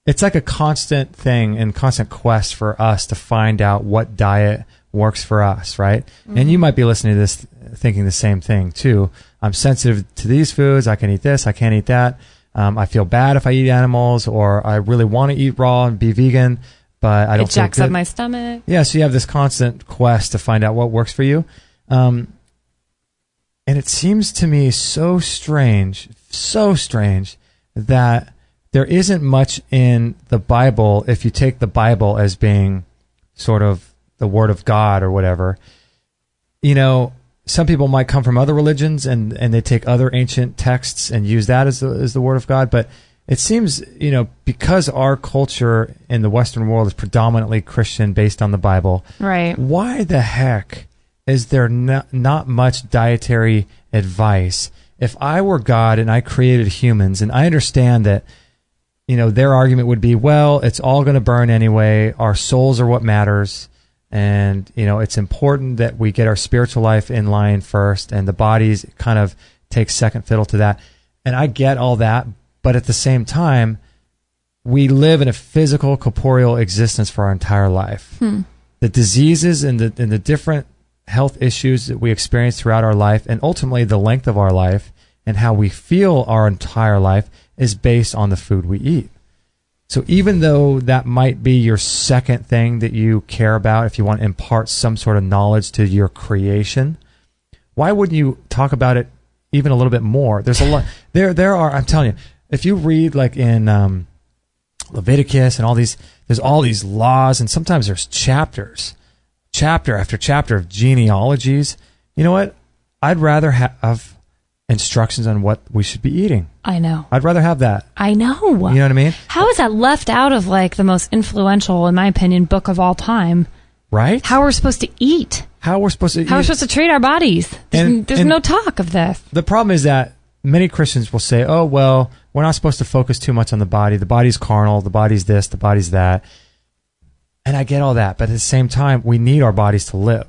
it's like a constant thing and constant quest for us to find out what diet works for us, right? Mm-hmm. And you might be listening to this thinking the same thing too. I'm sensitive to these foods. I can eat this. I can't eat that. I feel bad if I eat animals, or I really want to eat raw and be vegan, but I don't feel good. It jacks up my stomach. Yeah, so you have this constant quest to find out what works for you. And it seems to me so strange that there isn't much in the Bible, if you take the Bible as being sort of the Word of God or whatever. You know, some people might come from other religions and they take other ancient texts and use that as the Word of God, but it seems, you know, because our culture in the Western world is predominantly Christian based on the Bible, right? Why the heck is there not much dietary advice? If I were God and I created humans, and I understand that, you know, their argument would be, well, it's all going to burn anyway. Our souls are what matters. And, you know, it's important that we get our spiritual life in line first, and the bodies kind of take second fiddle to that. And I get all that. But at the same time, we live in a physical, corporeal existence for our entire life. The diseases and the different health issues that we experience throughout our life, and ultimately the length of our life and how we feel our entire life, is based on the food we eat. So even though that might be your second thing that you care about, if you want to impart some sort of knowledge to your creation, why wouldn't you talk about it even a little bit more? There's a lot. There are, I'm telling you, if you read like in Leviticus and all these, there's all these laws, and sometimes there's chapter after chapter of genealogies. You know what? I'd rather have instructions on what we should be eating. I know. I'd rather have that. I know. You know what I mean? How is that left out of like the most influential, in my opinion, book of all time? Right? How we're supposed to eat. How we're supposed to eat. How we're supposed to treat our bodies. There's no talk of this. The problem is that many Christians will say, oh, well, we're not supposed to focus too much on the body. The body's carnal. The body's this. The body's that. And I get all that. But at the same time, we need our bodies to live.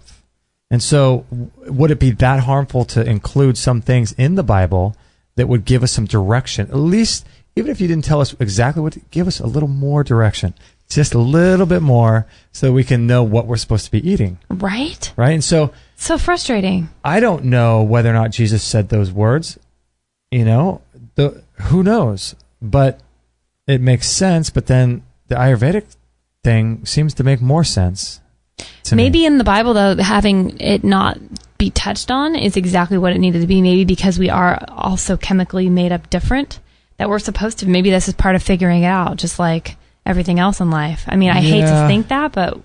And so would it be that harmful to include some things in the Bible that would give us some direction? At least, even if you didn't tell us exactly what to, give us a little more direction. Just a little bit more so we can know what we're supposed to be eating. Right? Right? And so frustrating. I don't know whether or not Jesus said those words. You know, who knows? But it makes sense. But then the Ayurvedic thing seems to make more sense to Maybe me. In the Bible, though, having it not be touched on is exactly what it needed to be. Maybe because we are also chemically made up different, that we're supposed to. Maybe this is part of figuring it out, just like everything else in life. I mean, I hate to think that, but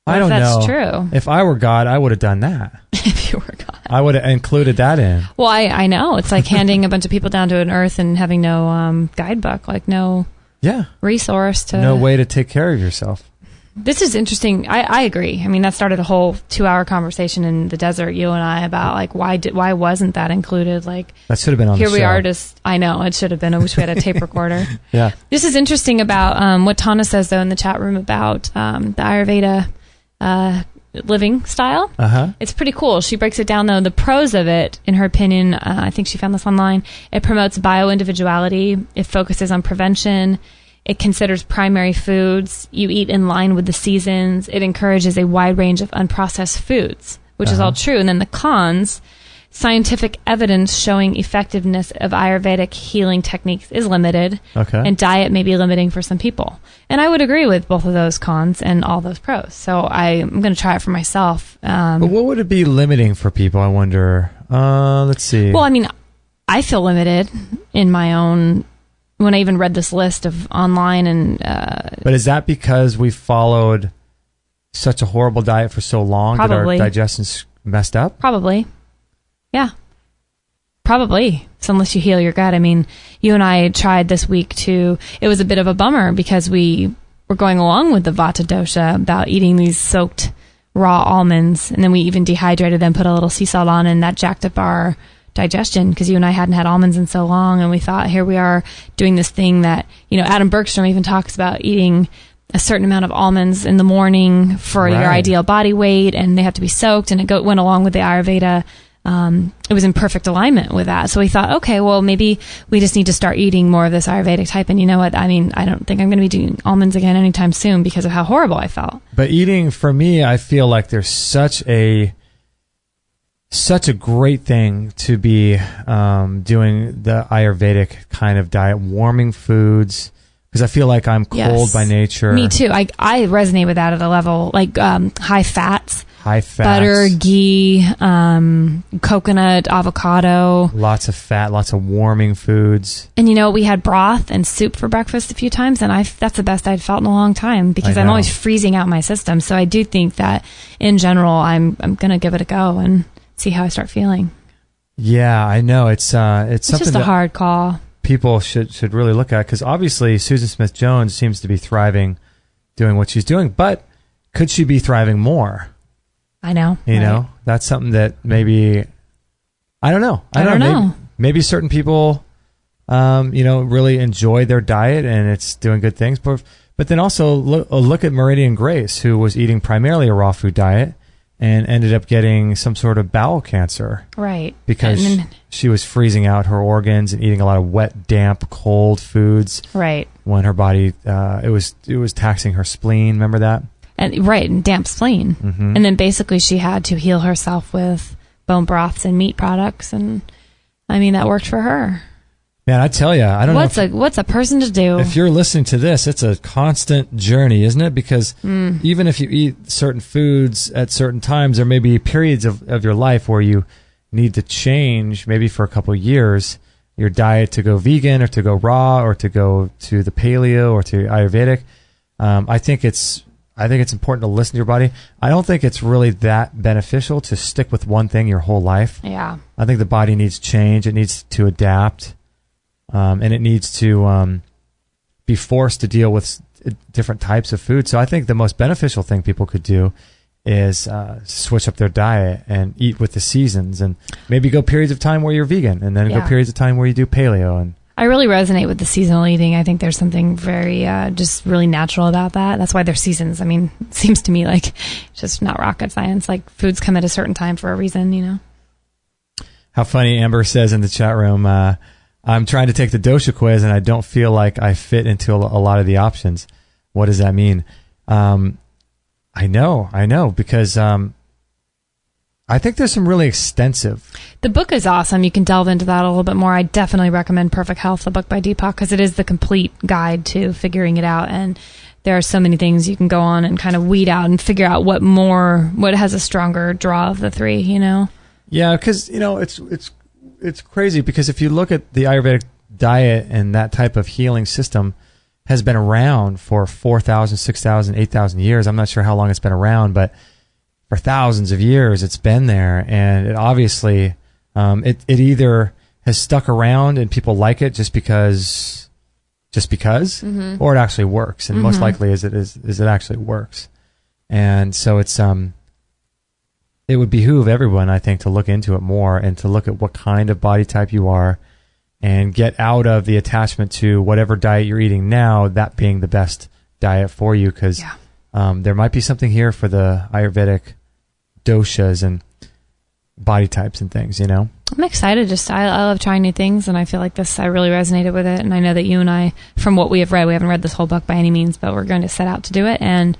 I don't know. That's true. If I were God, I would have done that. If you were God, I would have included that in. Well, I know. It's like handing a bunch of people down to an earth and having no guidebook, like no resource to... No way to take care of yourself. This is interesting. I agree. I mean, that started a whole 2-hour conversation in the desert, you and I, about like why wasn't that included? Like that should have been on the show. Here we are. Just I know it should have been. I wish we had a tape recorder. Yeah. This is interesting about what Tana says though in the chat room about the Ayurveda living style. It's pretty cool. She breaks it down though. The pros of it, in her opinion, I think she found this online. It promotes bio-individuality. It focuses on prevention. It considers primary foods. You eat in line with the seasons. It encourages a wide range of unprocessed foods, which is all true. And then the cons, scientific evidence showing effectiveness of Ayurvedic healing techniques is limited. Okay. And diet may be limiting for some people. And I would agree with both of those cons and all those pros. So I'm going to try it for myself. But what would it be limiting for people, I wonder? Let's see. Well, I mean, I feel limited in my own... When I even read this list of online and... But is that because we followed such a horrible diet for so long that our digestion's messed up? Probably. Yeah. Probably. So unless you heal your gut. I mean, you and I tried this week to... It was a bit of a bummer because we were going along with the Vata dosha about eating these soaked raw almonds. And then we even dehydrated them, put a little sea salt on, and that jacked up our... digestion, because you and I hadn't had almonds in so long, and we thought, here we are doing this thing that, you know, Adam Bergstrom even talks about eating a certain amount of almonds in the morning for your Right. ideal body weight, and they have to be soaked, and it went along with the Ayurveda. It was in perfect alignment with that. So we thought, okay, well, maybe we just need to start eating more of this Ayurvedic type. And you know what? I mean, I don't think I'm going to be doing almonds again anytime soon because of how horrible I felt. But eating, for me, I feel like there's such a great thing to be doing the Ayurvedic kind of diet, warming foods, because I feel like I'm cold Yes. by nature. Me too. I resonate with that at a level like high fats, High fats, butter, ghee, coconut, avocado. lots of fat, lots of warming foods. And you know, we had broth and soup for breakfast a few times, and that's the best I'd felt in a long time because I I'm know. always freezing out my system. So I do think that in general, I'm going to give it a go and see how I start feeling. Yeah, I know. It's something It's just a that hard call. people should really look at, because obviously Susan Smith-Jones seems to be thriving doing what she's doing, but could she be thriving more? I know. You right? know, that's something that maybe, I don't know. I don't know. Maybe certain people, really enjoy their diet and it's doing good things. But then also look at Meridian Grace, who was eating primarily a raw food diet and ended up getting some sort of bowel cancer Right. because And then- she was freezing out her organs and eating a lot of wet, damp, cold foods right. when her body, it was taxing her spleen. Remember that? And damp spleen. Mm-hmm. And then basically she had to heal herself with bone broths and meat products. And I mean, that worked for her. Man, I tell you, I don't know. What's a person to do? If you're listening to this, it's a constant journey, isn't it? Because even if you eat certain foods at certain times, there may be periods of your life where you need to change, maybe for a couple of years, your diet to go vegan or to go raw or to go to the paleo or to Ayurvedic. I think it's important to listen to your body. I don't think it's really that beneficial to stick with one thing your whole life. Yeah. I think the body needs change. It needs to adapt. And it needs to be forced to deal with different types of food. So I think the most beneficial thing people could do is switch up their diet and eat with the seasons, and maybe go periods of time where you're vegan, and then go Yeah. periods of time where you do paleo. And I really resonate with the seasonal eating. I think there's something very, just really natural about that. That's why they're seasons. I mean, it seems to me like it's just not rocket science. Like foods come at a certain time for a reason, you know? how funny, Amber says in the chat room, I'm trying to take the dosha quiz and I don't feel like I fit into a lot of the options. What does that mean? I know, because I think there's some really extensive. The book is awesome. You can delve into that a little bit more. I definitely recommend Perfect Health, the book by Deepak, because it is the complete guide to figuring it out. And there are so many things you can go on and kind of weed out and figure out what has a stronger draw of the three, you know? Yeah, because, it's crazy, because if you look at the Ayurvedic diet and that type of healing system has been around for 4,000, 6,000, 8,000 years. I'm not sure how long it's been around, but for thousands of years it's been there, and it obviously it either has stuck around and people like it just because Mm-hmm. or it actually works, and most likely is it actually works. And so it's it would behoove everyone, I think, to look into it more and to look at what kind of body type you are and get out of the attachment to whatever diet you're eating now, that being the best diet for you, because there might be something here for the Ayurvedic doshas and body types and things, you know? I'm excited. I love trying new things, and I feel like I really resonated with it. And I know that you and I, from what we have read, we haven't read this whole book by any means, but we're going to set out to do it. And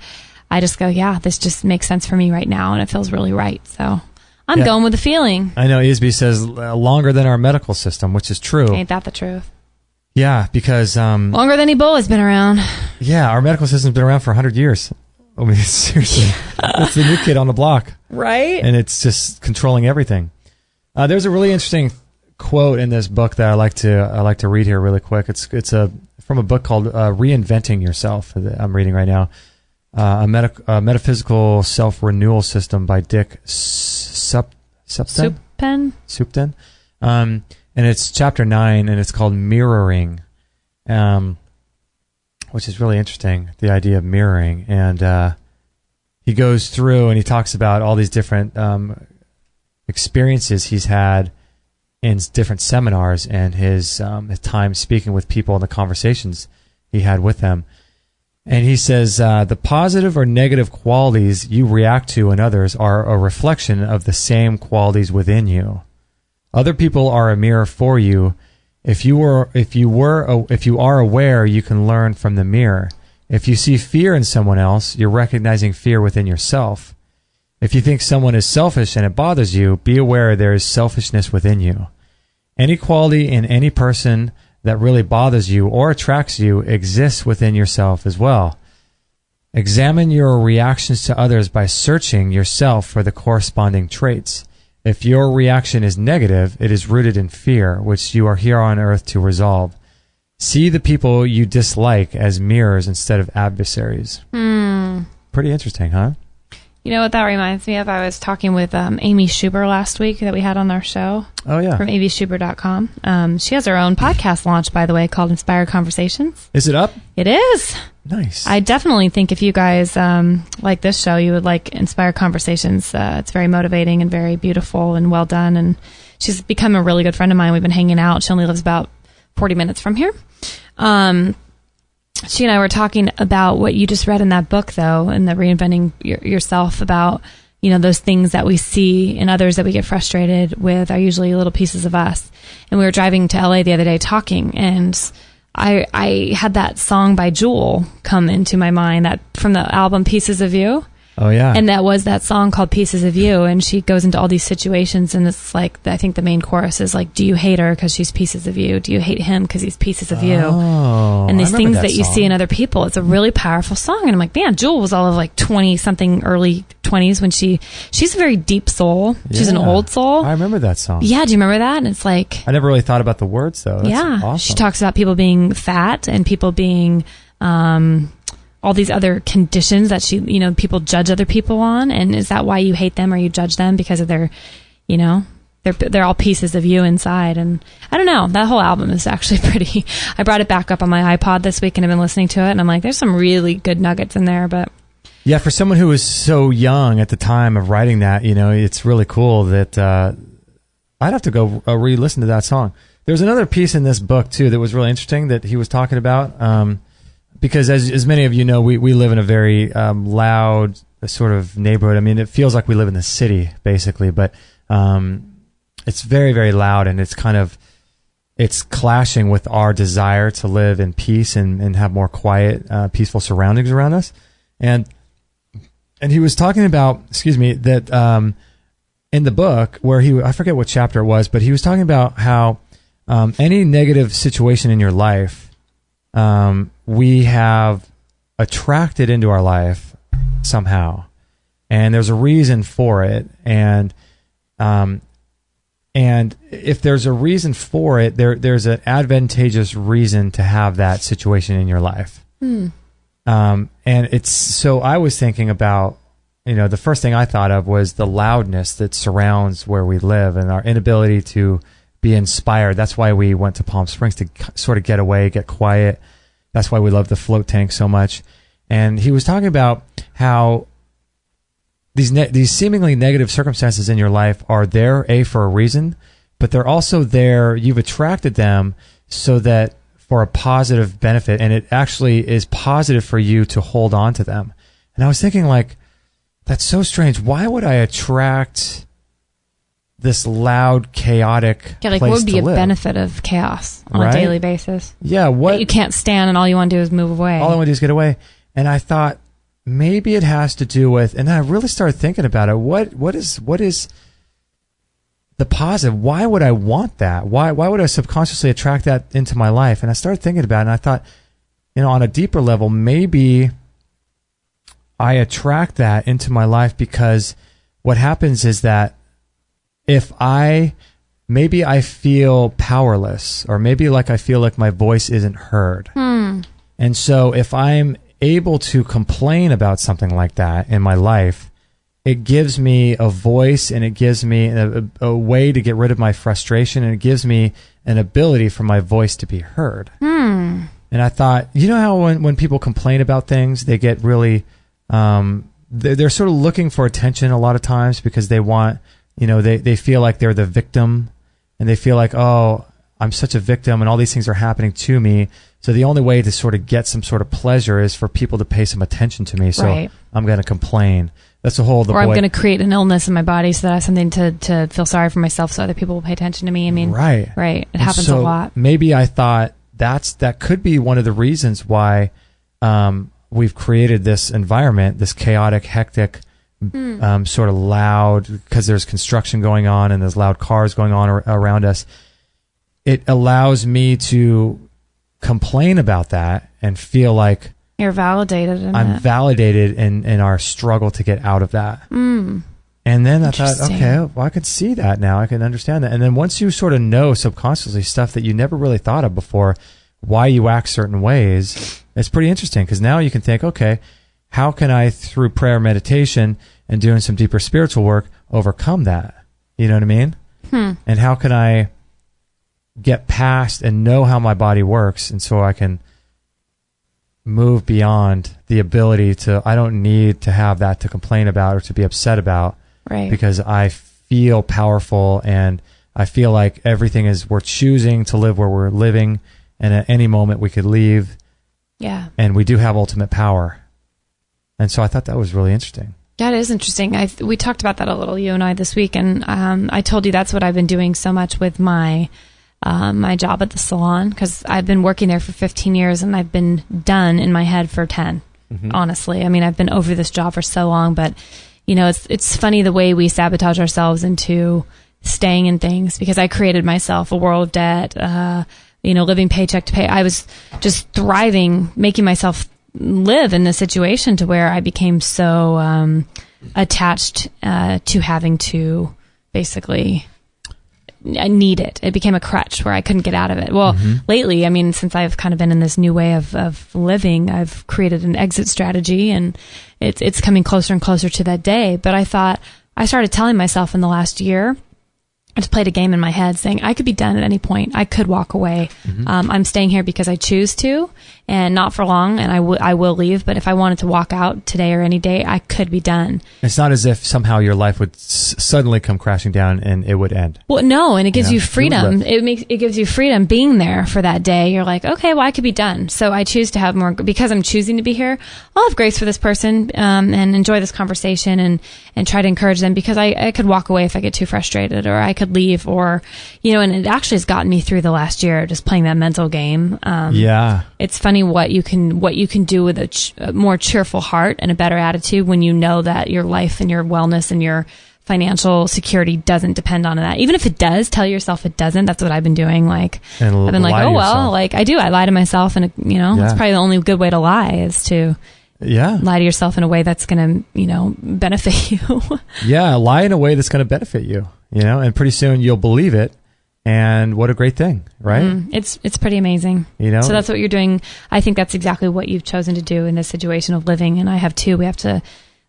I just go, yeah, this just makes sense for me right now, and it feels really right. So I'm going with the feeling. I know Isby says longer than our medical system, which is true. Ain't that the truth? Yeah, because Longer than Ebola's been around. yeah, our medical system's been around for 100 years. I mean, seriously, it's the new kid on the block, Right? and it's just controlling everything. There's a really interesting quote in this book that I like to read here really quick. It's from a book called Reinventing Yourself that I'm reading right now. A metaphysical self-renewal system by Dick Supton. And it's chapter 9, and it's called Mirroring, which is really interesting, the idea of mirroring. And he goes through and he talks about all these different experiences he's had in different seminars, and his time speaking with people and the conversations he had with them. And he says, the positive or negative qualities you react to in others are a reflection of the same qualities within you. Other people are a mirror for you. If you are aware, you can learn from the mirror. If you see fear in someone else, you're recognizing fear within yourself. If you think someone is selfish and it bothers you, be aware there is selfishness within you. Any quality in any person that really bothers you or attracts you exists within yourself as well. Examine your reactions to others by searching yourself for the corresponding traits. If your reaction is negative, it is rooted in fear, which you are here on earth to resolve. See the people you dislike as mirrors instead of adversaries. Pretty interesting, huh? You know what that reminds me of? I was talking with Amy Schuber last week that we had on our show. Oh, yeah. From avschuber.com. She has her own podcast launch, by the way, called Inspired Conversations. Is it up? It is. Nice. I definitely think if you guys like this show, you would like Inspired Conversations. It's very motivating and very beautiful and well done. And she's become a really good friend of mine. We've been hanging out. She only lives about 40 minutes from here. She and I were talking about what you just read in that book, though, and the Reinventing Yourself, about, you know, those things that we see in others that we get frustrated with are usually little pieces of us. And we were driving to LA the other day talking, and I had that song by Jewel come into my mind, that from the album Pieces of You. Oh, yeah. And that was that song called Pieces of You. And she goes into all these situations, and it's like, I think the main chorus is like, do you hate her because she's pieces of you? Do you hate him because he's pieces of you? Oh, and these things that you song. see in other people. It's a really powerful song. And I'm like, man, Jewel was all of like 20 something, early 20s when she's a very deep soul. She's an old soul. I remember that song. Yeah. Do you remember that? And it's like, I never really thought about the words, though. That's awesome. She talks about people being fat and people being, all these other conditions that people judge other people on. And is that why you hate them or you judge them? Because of their, they're all pieces of you inside. And I don't know, that whole album is actually pretty, I brought it back up on my iPod this week and I've been listening to it, and I'm like, there's some really good nuggets in there. But yeah, for someone who was so young at the time of writing that, it's really cool that I'd have to go re-listen to that song. There's another piece in this book too that was really interesting that he was talking about. Because as many of you know, we live in a very loud sort of neighborhood. I mean, it feels like we live in the city, basically, but it's very, very loud, and it's clashing with our desire to live in peace and have more quiet, peaceful surroundings around us. And he was talking about, that in the book where I forget what chapter it was, but he was talking about how any negative situation in your life, we have attracted into our life somehow, and there's a reason for it. And if there's a reason for it, there's an advantageous reason to have that situation in your life. And it's, so I was thinking about, the first thing I thought of was the loudness that surrounds where we live and our inability to be inspired. That's why we went to Palm Springs, to sort of get away, get quiet. That's why we love the float tank so much. And he was talking about how these seemingly negative circumstances in your life are there, for a reason, but they're also there, you've attracted them so that for a positive benefit, and it actually is positive for you to hold on to them. And I was thinking, like, that's so strange. Why would I attract this loud, chaotic what place would be to a live? benefit of chaos on a daily basis? Yeah, what that you can't stand, and all you want to do is move away. All I want to do is get away. And I thought maybe it has to do with, and I really started thinking about it. What is the positive? Why would I want that? Why would I subconsciously attract that into my life? And I started thinking about it, and I thought, on a deeper level, maybe I attract that into my life because what happens is that if maybe I feel powerless, or maybe like I feel like my voice isn't heard. And so if I'm able to complain about something like that in my life, it gives me a voice, and it gives me a way to get rid of my frustration, and it gives me an ability for my voice to be heard. And I thought, how when people complain about things, they get really, they're sort of looking for attention a lot of times because they want, they feel like they're the victim, and they feel like, oh, I'm such a victim and all these things are happening to me. So the only way to sort of get some sort of pleasure is for people to pay some attention to me. So Right. I'm going to complain. That's the whole, Or I'm going to create an illness in my body so that I have something to feel sorry for myself so other people will pay attention to me. I mean, right. Right. It And happens so a lot. Maybe I thought that could be one of the reasons why we've created this environment, this chaotic, hectic, sort of loud, because there's construction going on and there's loud cars going on around us. It allows me to complain about that and feel like You're validated in I'm it. validated in our struggle to get out of that. And then I thought, Interesting. okay, well, I could see that now. I can understand that. And then once you sort of know subconsciously stuff that you never really thought of before, why you act certain ways, it's pretty interesting because now you can think, okay, how can I, through prayer, meditation, and doing some deeper spiritual work, overcome that? You know what I mean? And how can I get past and know how my body works, and so I can move beyond the ability to, I don't need to have that to complain about or to be upset about, Right. because I feel powerful and I feel like everything is, we're choosing to live where we're living, and at any moment we could leave, Yeah. and we do have ultimate power. And so I thought that was really interesting. That is interesting. We talked about that a little, you and I, this week, and I told you that's what I've been doing so much with my job at the salon, because I've been working there for 15 years and I've been done in my head for 10. Honestly, I mean, I've been over this job for so long, but you know, it's funny the way we sabotage ourselves into staying in things, because I created myself a world of debt. You know, living paycheck to pay. I was just thriving, making myself live in this situation to where I became so attached to having to basically need it. It became a crutch where I couldn't get out of it. Well, lately, I mean, since I've kind of been in this new way of living, I've created an exit strategy, and it's coming closer and closer to that day. But I started telling myself in the last year, I just played a game in my head saying I could be done at any point. I could walk away. I'm staying here because I choose to, and not for long, and I will leave. But if I wanted to walk out today or any day, I could be done. It's not as if somehow your life would suddenly come crashing down and it would end. Well, no, and it gives you You freedom. would It gives you freedom being there for that day. You're like, okay, well, I could be done. So I choose to have more, because I'm choosing to be here. I'll have grace for this person and enjoy this conversation and try to encourage them, because I could walk away if I get too frustrated, or I could leave, or you know. And it actually has gotten me through the last year just playing that mental game. Yeah. It's funny what you can do with a more cheerful heart and a better attitude when you know that your life and your wellness and your financial security doesn't depend on that. Even if it does, tell yourself it doesn't. That's what I've been doing. Like, And I've been like, lie to oh well, yourself. like I do. I lie to myself, and you know, Yeah. it's probably the only good way to lie is to Yeah. lie to yourself in a way that's going to, you know, benefit you. Yeah. Lie in a way that's going to benefit you, you know, and pretty soon you'll believe it. And what a great thing, right? It's pretty amazing. You know? So that's what you're doing. I think that's exactly what you've chosen to do in this situation of living. And I have too. We have to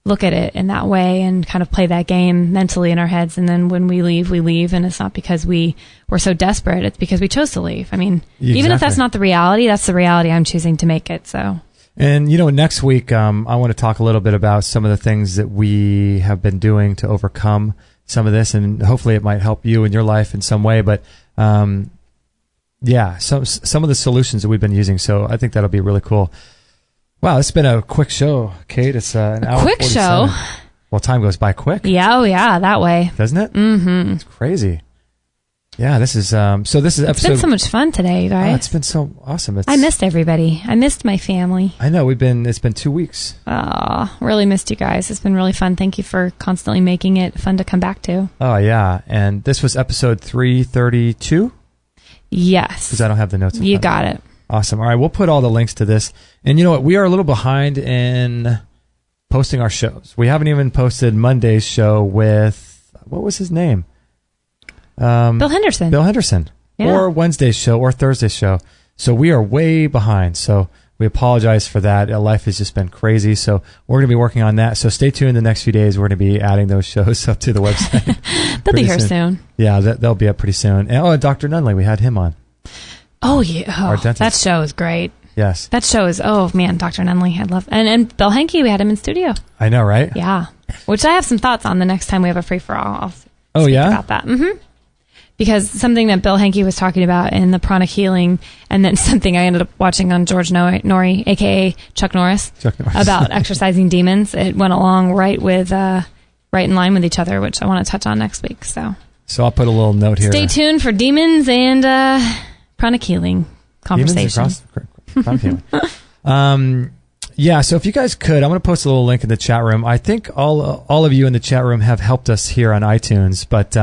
look at it in that way and kind of play that game mentally in our heads. And then when we leave, we leave. And it's not because we're so desperate. It's because we chose to leave. I mean, even if that's Exactly. not the reality, that's the reality I'm choosing to make it. So And, you know, next week, I want to talk a little bit about some of the things that we have been doing to overcome some of this, and hopefully it might help you in your life in some way. But, yeah, some of the solutions that we've been using. So I think that'll be really cool. Wow, it's been a quick show, Kate. It's an hour. quick 47. show. Well, time goes by quick, yeah, oh yeah, that way. doesn't it? Mm-hmm. It's crazy. Yeah, this is, so this is It's episode. been so much fun today, you Oh, guys. it's been so awesome. I missed everybody. I missed my family. I know it's been 2 weeks. Oh, really missed you guys. It's been really fun. Thank you for constantly making it fun to come back to. Oh yeah. And this was episode 332. Yes. Because I don't have the notes. in You front of me. got it. Awesome. All right, we'll put all the links to this. And you know what? We are a little behind in posting our shows. We haven't even posted Monday's show with, what was his name? Bill Henderson. Bill Henderson. Yeah. Or Wednesday's show or Thursday's show. So we are way behind. So we apologize for that. Life has just been crazy. So we're going to be working on that. So stay tuned the next few days. We're going to be adding those shows up to the website. They'll pretty be here soon. Yeah, they'll be up pretty soon. And Dr. Nunley, we had him on. Oh, yeah. Our Oh, dentist. that show is great. Yes. That show is, oh, man, Dr. Nunley. I love and Bill Henke, we had him in studio. I know, right? Yeah. Which I have some thoughts on the next time we have a free-for-all. I'll Oh, speak yeah? about that. Mm-hmm. because something that Bill Henke was talking about in the pranic healing, and then something I ended up watching on George Norrie, aka Chuck Norris, about exorcising demons. It went along right in line with each other, which I want to touch on next week. So I'll put a little note here. Stay tuned for demons and pranic healing conversation. Pranic healing. Yeah, so if you guys could, I'm going to post a little link in the chat room. I think all of you in the chat room have helped us here on iTunes, but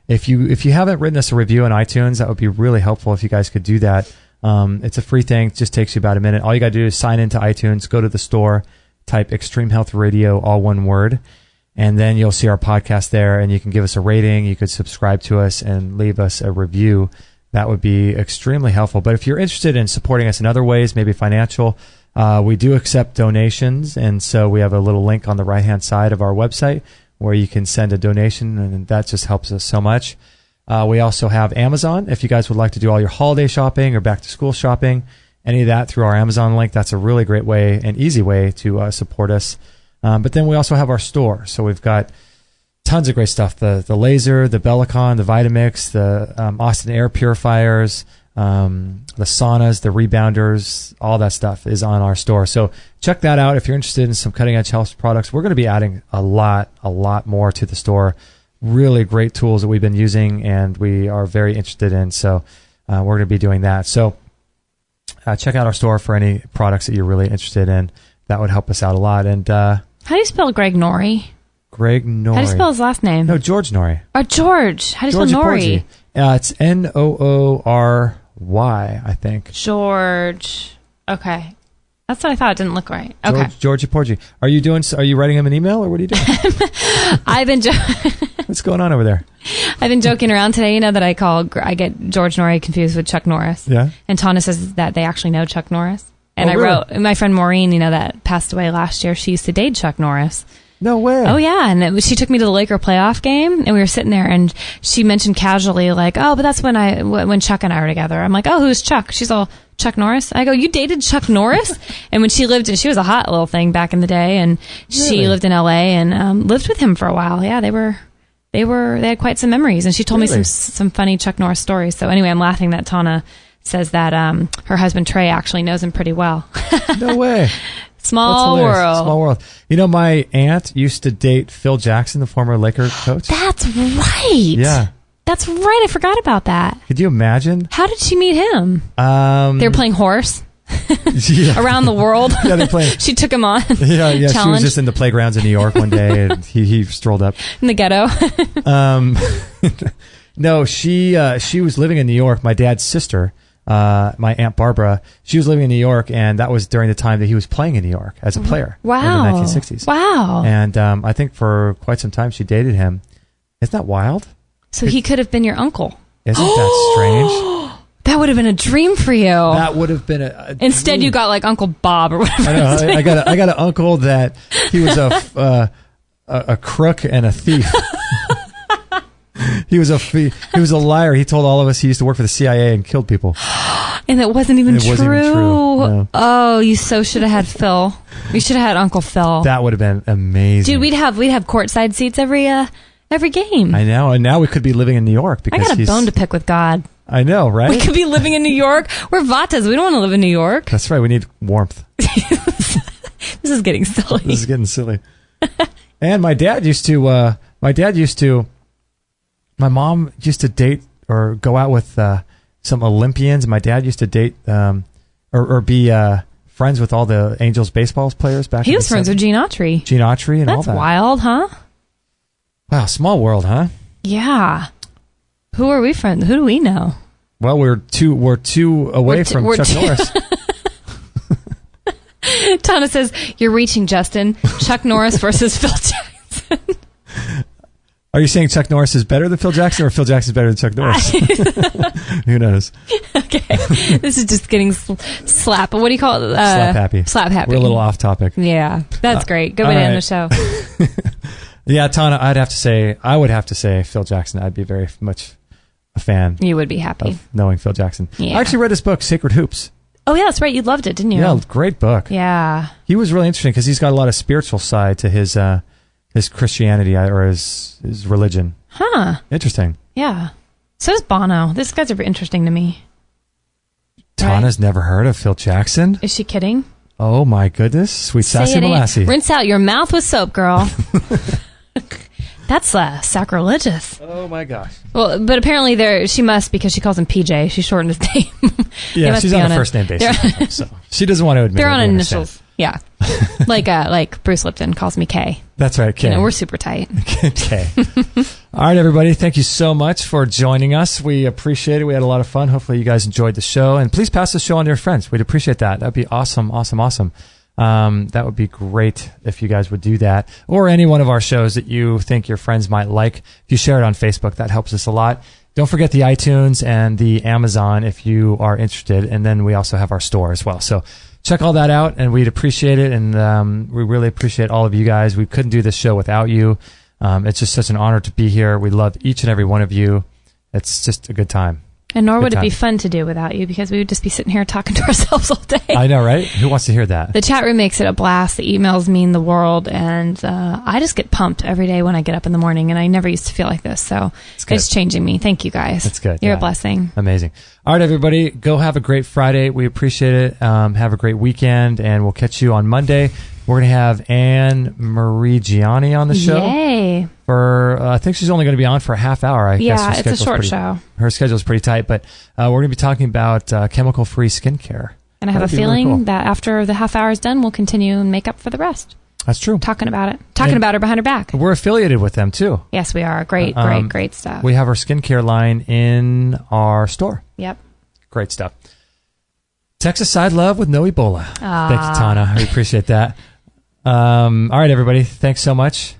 if you haven't written us a review on iTunes, that would be really helpful if you guys could do that. It's a free thing. It just takes you about a minute. All you got to do is sign into iTunes, go to the store, type Extreme Health Radio, all one word, and then you'll see our podcast there, and you can give us a rating. You could subscribe to us and leave us a review. That would be extremely helpful. But if you're interested in supporting us in other ways, maybe financial, we do accept donations, and so we have a little link on the right-hand side of our website where you can send a donation, and that just helps us so much. We also have Amazon. If you guys would like to do all your holiday shopping or back-to-school shopping, any of that through our Amazon link, that's a really great way and easy way to support us. But then we also have our store. So we've got tons of great stuff. The laser, the Bellicon, the Vitamix, the Austin air purifiers, the saunas, the rebounders, all that stuff is on our store. So check that out if you're interested in some cutting edge health products. We're going to be adding a lot more to the store. Really great tools that we've been using and we are very interested in. So we're going to be doing that. So check out our store for any products that you're really interested in. That would help us out a lot. And how do you spell Greg Norrie? Greg Norrie. How do you spell his last name? No, George Norrie. Or George. How do you spell Norrie? It's Noory, I think. George. Okay. That's what I thought. It didn't look right. Okay. George Porgy. Are you writing him an email or what are you doing? I've been What's going on over there? I've been joking around today, that I get George Norrie confused with Chuck Norris. Yeah. And Tana says that they actually know Chuck Norris. And really? wrote, my friend Maureen, that passed away last year, she used to date Chuck Norris. No way. Oh, yeah. And she took me to the Laker playoff game, and we were sitting there, and she mentioned casually, like, oh, but that's when Chuck and I were together. I'm like, oh, who's Chuck? She's all, Chuck Norris? I go, you dated Chuck Norris? And when she was a hot little thing back in the day, and she lived in L.A. and lived with him for a while. Yeah, they had quite some memories, and she told me some funny Chuck Norris stories. So anyway, I'm laughing that Tana says that her husband Trey actually knows him pretty well. No way. Small world. My aunt used to date Phil Jackson, the former Laker coach. That's right. Yeah. That's right. I forgot about that. Could you imagine? How did she meet him? They were playing horse around the world. Yeah, they're playing. She took him on. Yeah. Challenge. She was just in the playgrounds in New York one day, and he strolled up in the ghetto. No, she was living in New York. My dad's sister. My Aunt Barbara, she was living in New York, and that was during the time that he was playing in New York as a player in the 1960s. Wow. And I think for quite some time she dated him. Isn't that wild? So he could have been your uncle. Isn't that strange? That would have been a dream for you. That would have been a Instead, dream. you got like Uncle Bob or whatever. I know. I got an uncle that he was a crook and a thief. He was a liar. He told all of us he used to work for the CIA and killed people. And it wasn't even true. No. Oh, you so should have had Phil. We should have had Uncle Phil. That would have been amazing. Dude, we'd have courtside seats every game. I know, and now we could be living in New York because I got a bone to pick with God. I know, right? We could be living in New York. We're Vatas. We don't want to live in New York. That's right. We need warmth. This is getting silly. And my mom used to date or go out with some Olympians. My dad used to date or be friends with all the Angels baseball players back in the 70s. He was friends with Gene Autry. Gene Autry and all that. That's wild, huh? Wow, small world, huh? Yeah. Who are we friends? Who do we know? Well, we're two away from Chuck Norris. Tana says, you're reaching, Justin. Chuck Norris versus Phil Jackson. Are you saying Chuck Norris is better than Phil Jackson or Phil Jackson is better than Chuck Norris? Who knows? Okay. This is just getting slap. What do you call it? Slap happy. Slap happy. We're a little off topic. Yeah. That's great. Good way to end the show. Yeah, Tana, I would have to say Phil Jackson. I'd be very much a fan. You would be happy. Of knowing Phil Jackson. Yeah. I actually read his book, Sacred Hoops. Oh, yeah, that's right. You loved it, didn't you? Yeah, great book. Yeah. He was really interesting because he's got a lot of spiritual side to his Christianity or his religion. Huh. Interesting. Yeah. So does Bono. These guys are interesting to me. Tana's never heard of Phil Jackson. Is she kidding? Oh my goodness, sweet sassy Molassie. Rinse out your mouth with soap, girl. That's sacrilegious. Oh my gosh. Well, but apparently she must, because she calls him PJ. She shortened his name. Yeah, she's on a first name basis. So she doesn't want to admit. They're on initials. Yeah, like Bruce Lipton calls me K. That's right, K. We're super tight. K. All right, everybody. Thank you so much for joining us. We appreciate it. We had a lot of fun. Hopefully, you guys enjoyed the show, and please pass the show on to your friends. We'd appreciate that. That'd be awesome. That would be great if you guys would do that, or any one of our shows that you think your friends might like. If you share it on Facebook, that helps us a lot. Don't forget the iTunes and the Amazon if you are interested, and then we also have our store as well. So check all that out, and we'd appreciate it, and we really appreciate all of you guys. We couldn't do this show without you. It's just such an honor to be here. We love each and every one of you. It's just a good time. And nor would it be fun to do without you, because we would just be sitting here talking to ourselves all day. I know, right? Who wants to hear that? The chat room makes it a blast. The emails mean the world. And I just get pumped every day when I get up in the morning. And I never used to feel like this. So it's changing me. Thank you, guys. That's good. You're a blessing. Amazing. All right, everybody. Go have a great Friday. We appreciate it. Have a great weekend. And we'll catch you on Monday. We're going to have Anne Marie Gianni on the show. Yay. I think she's only going to be on for a half hour. I guess yeah, it's a short show. Her schedule's pretty tight, but we're going to be talking about chemical-free skincare. And I have a feeling really cool. that after the half hour is done, we'll continue and make up for the rest. That's true. Talking about her behind her back. We're affiliated with them, too. Yes, we are. Great stuff. We have our skincare line in our store. Yep. Great stuff. Texas Side Love with no Ebola. Thank you, Tana. I appreciate that. All right, everybody. Thanks so much.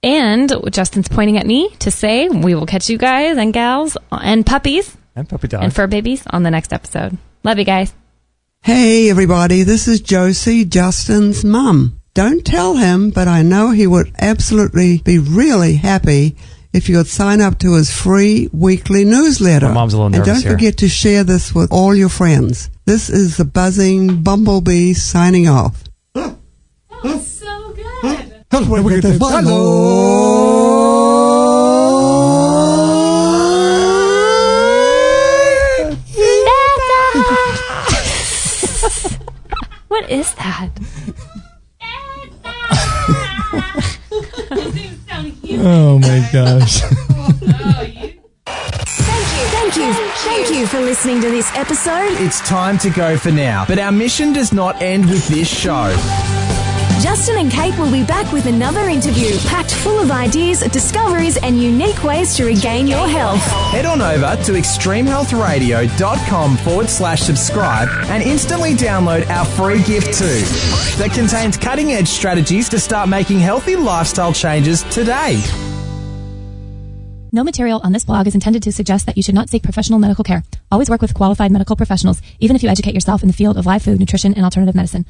And Justin's pointing at me to say we will catch you guys and gals and puppies and puppy dogs and fur babies on the next episode. Love you guys. Hey, everybody. This is Josie, Justin's mum. Don't tell him, but I know he would absolutely be really happy if you would sign up to his free weekly newsletter. My mom's a little nervous here. And don't forget to share this with all your friends. This is the buzzing bumblebee signing off. That's so good. Hello. What is that? Oh my gosh. Thank you for listening to this episode. It's time to go for now, but our mission does not end with this show. Justin and Kate will be back with another interview packed full of ideas, discoveries, and unique ways to regain your health. Head on over to extremehealthradio.com/subscribe and instantly download our free gift too that contains cutting-edge strategies to start making healthy lifestyle changes today. No material on this blog is intended to suggest that you should not seek professional medical care. Always work with qualified medical professionals, even if you educate yourself in the field of live food, nutrition, and alternative medicine.